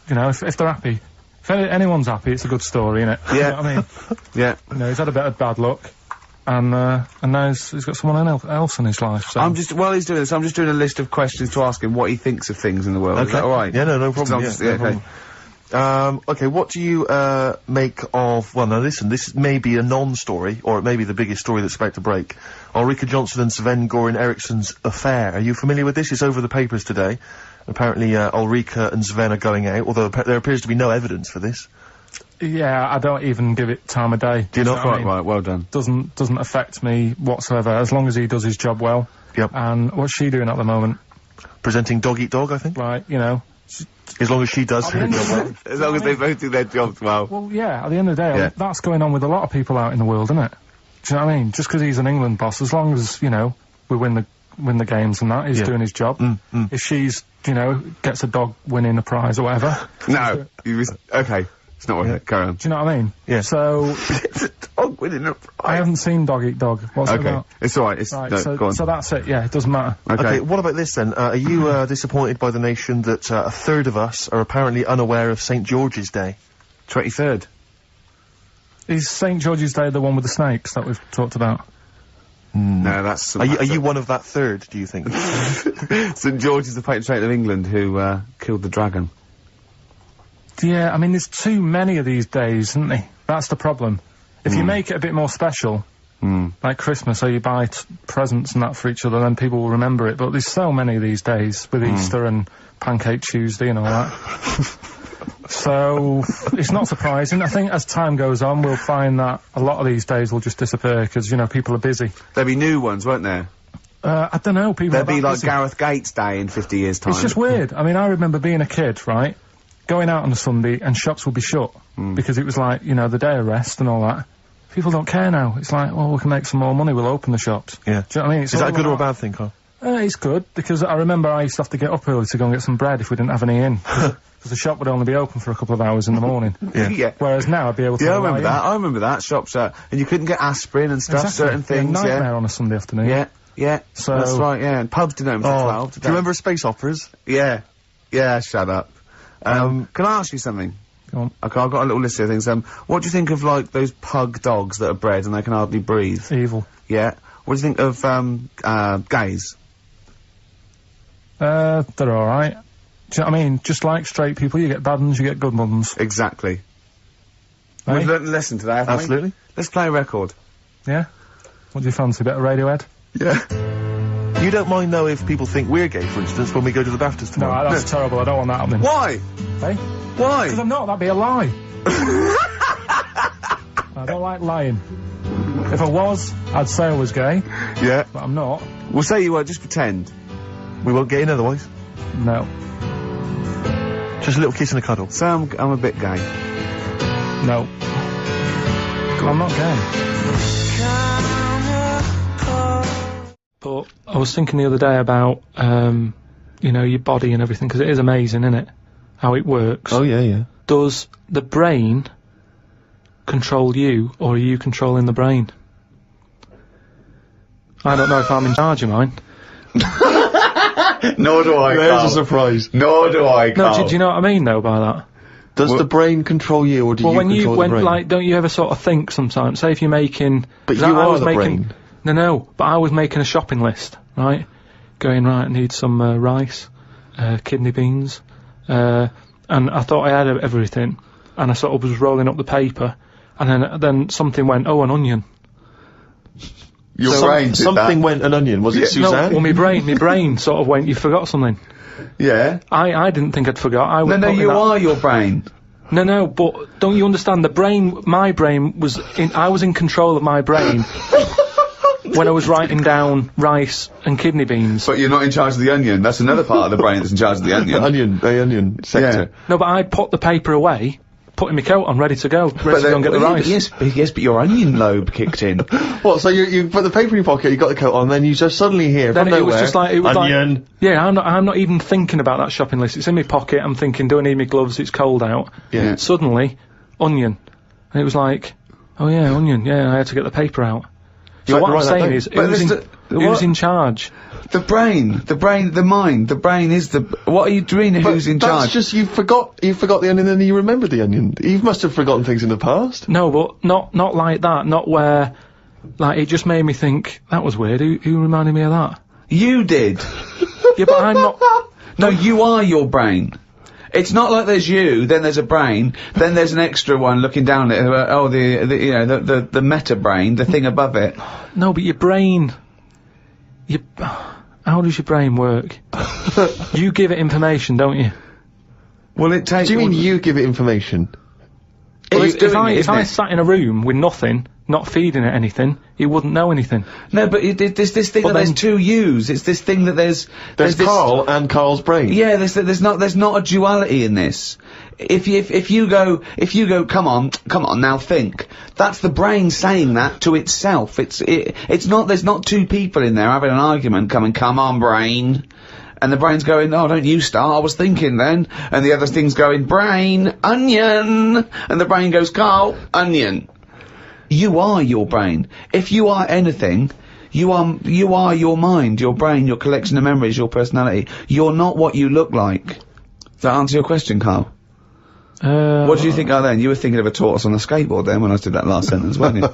You know, if they're happy, if anyone's happy, it's a good story, innit? Yeah. You know what I mean? Yeah. You know, he's had a bit of bad luck, and now he's got someone else in his life. So While he's doing this, I'm just doing a list of questions to ask him what he thinks of things in the world. Is that all right? Yeah, no problem. No problem. Okay, what do you make of? Well, now listen, this may be a non-story, or it may be the biggest story that's about to break. Ulrika Jonsson and Sven-Goran Eriksson's affair. Are you familiar with this? It's over the papers today. Apparently, Ulrika and Sven are going out, although there appears to be no evidence for this. yeah, I don't even give it time of day. Do you not? know what I mean? Right, well done. Doesn't affect me whatsoever, as long as he does his job well. Yep. And what's she doing at the moment? Presenting Dog Eat Dog, I think. Right, you know. As long as she does her job well. As long as they both do their jobs well. Well, yeah, at the end of the day, Yeah. that's going on with a lot of people out in the world, isn't it? Do you know what I mean? Just because he's an England boss, as long as, you know, we win win the games and that. He's doing his job. If she's, you know, gets a dog winning a prize or whatever. No. Okay. It's not worth it. Carry on. Do you know what I mean? Yeah. So... It's a dog winning a prize. I haven't seen Dog Eat Dog. What's it about? It's alright. Right, No, go on. so that's it, yeah, it doesn't matter. Okay, what about this then? Are you disappointed by the nation that a third of us are apparently unaware of St. George's Day? 23rd. Is St. George's Day the one with the snakes that we've talked about? No, that's... Are you one of that third, do you think? St. George is the patron saint of England who killed the dragon. Yeah, I mean, there's too many of these days, isn't there? That's the problem. If you make it a bit more special, like Christmas, so you buy presents and that for each other, then people will remember it. But there's so many of these days, with Easter and Pancake Tuesday and all that. So, it's not surprising. I think as time goes on, we'll find that a lot of these days will just disappear, because, you know, people are busy. There'll be new ones, won't there? I don't know, people There'll be like busy. Gareth Gates Day in 50 years' time. It's just weird. I mean, I remember being a kid, right? Going out on a Sunday and shops would be shut because it was like, you know, the day of rest and all that. People don't care now. It's like, well, we can make some more money, we'll open the shops. Yeah. Do you know what I mean? It's Is that a all good or a about- bad thing, Carl? It's good, because I remember I used to have to get up early to go and get some bread if we didn't have any in. Because the shop would only be open for a couple of hours in the morning. Yeah. Whereas now I'd be able to... Yeah, I lie remember in. that. I remember that. Shops, and you couldn't get aspirin and stuff, Exactly. certain things, a nightmare on a Sunday afternoon. Yeah, So- that's right, yeah. And pubs didn't open till 12. Do you remember space operas? Yeah. Yeah, shut up. Can I ask you something? Go on. Okay, I've got a little list of things. What do you think of, like, those pug dogs that are bred and they can hardly breathe? Evil. Yeah. What do you think of, gays? They're alright. Do you know what I mean? Just like straight people, you get bad ones, you get good ones. Exactly. Eh? We've learnt a lesson today, haven't we? Absolutely. Let's play a record. Yeah? What do you fancy? A bit of Radiohead? Yeah. You don't mind, though, if people think we're gay, for instance, when we go to the BAFTAs No, tomorrow? that's terrible. I don't want that happening. Why? Hey? Why? Because I'm not. That'd be a lie. I don't like lying. If I was, I'd say I was gay, Yeah. but I'm not. We'll say you were, just pretend. We won't get in otherwise. No. Just a little kiss and a cuddle. Say I'm a bit gay. No. I'm not gay. But I was thinking the other day about, you know, your body and everything, because it is amazing, isn't it? How it works. Oh, yeah, yeah. Does the brain control you, or are you controlling the brain? I don't know if I'm in charge of mine. Nor do I, There's a surprise. Nor do I, No, do you know what I mean, though, by that? Does the brain control you, or do Well, you when control the brain? like, don't you ever sort of think sometimes, say if you're making... But 'cause you I are was the making, brain. No, but I was making a shopping list, right? Going, right, I need some rice, kidney beans, and I thought I had everything, and I sort of was rolling up the paper, and then something went, oh, an onion. Your brain did Something that. went an onion. Was it No, Suzanne? well, my brain sort of went, you forgot something. Yeah. I didn't think I'd forgot. I was No, putting you that- are your brain. No, but don't you understand? My brain was I was in control of my brain when I was writing down rice and kidney beans. But you're not in charge of the onion. That's another part of the brain that's in charge of the onion. The onion sector. No, but I'd put the paper away, putting my coat on, ready to go and get the rice. Yes, but your onion lobe kicked in. What, so you put the paper in your pocket, you got the coat on, then you just suddenly hear Then from it was nowhere, just like, it was onion. like, yeah, I'm not even thinking about that shopping list. It's in my pocket, I'm thinking, do I need my gloves, it's cold out. Yeah. Suddenly, onion. And it was like, oh yeah, onion, yeah, I had to get the paper out. So had what to I'm write that saying down. is, But who's in charge? The brain, the mind, the brain is the... What are you doing? Who's in That's charge? just, you forgot the onion and then you remembered the onion. You must have forgotten things in the past. No, but not like that, not where, like, it just made me think, that was weird, who reminded me of that? You did. Yeah, but I'm not... No, you are your brain. It's not like there's you, then there's a brain, then there's an extra one looking down at it, you know, the meta brain, the thing above it. No, but your brain... How does your brain work? You give it information, don't you? Well, it takes... Do you mean you give it information? Well, It's doing it, if isn't I it? sat in a room with nothing, not feeding it anything, it wouldn't know anything. No, but there's this thing But that there's then- two yous. It's this thing that there's There's this... Carl and Carl's brain. Yeah, there's not a duality in this. if you go, come on, now think. That's the brain saying that to itself. It's not, there's not two people in there having an argument come on, brain. And the brain's going, oh, don't you start, I was thinking then. And the other thing's going, brain, onion. And the brain goes, Carl, onion. You are your brain. If you are anything, you are your mind, your brain, your collection of memories, your personality. You're not what you look like. Does that answer your question, Carl? What do you think then? You were thinking of a tortoise on a skateboard then when I did that last sentence, weren't you?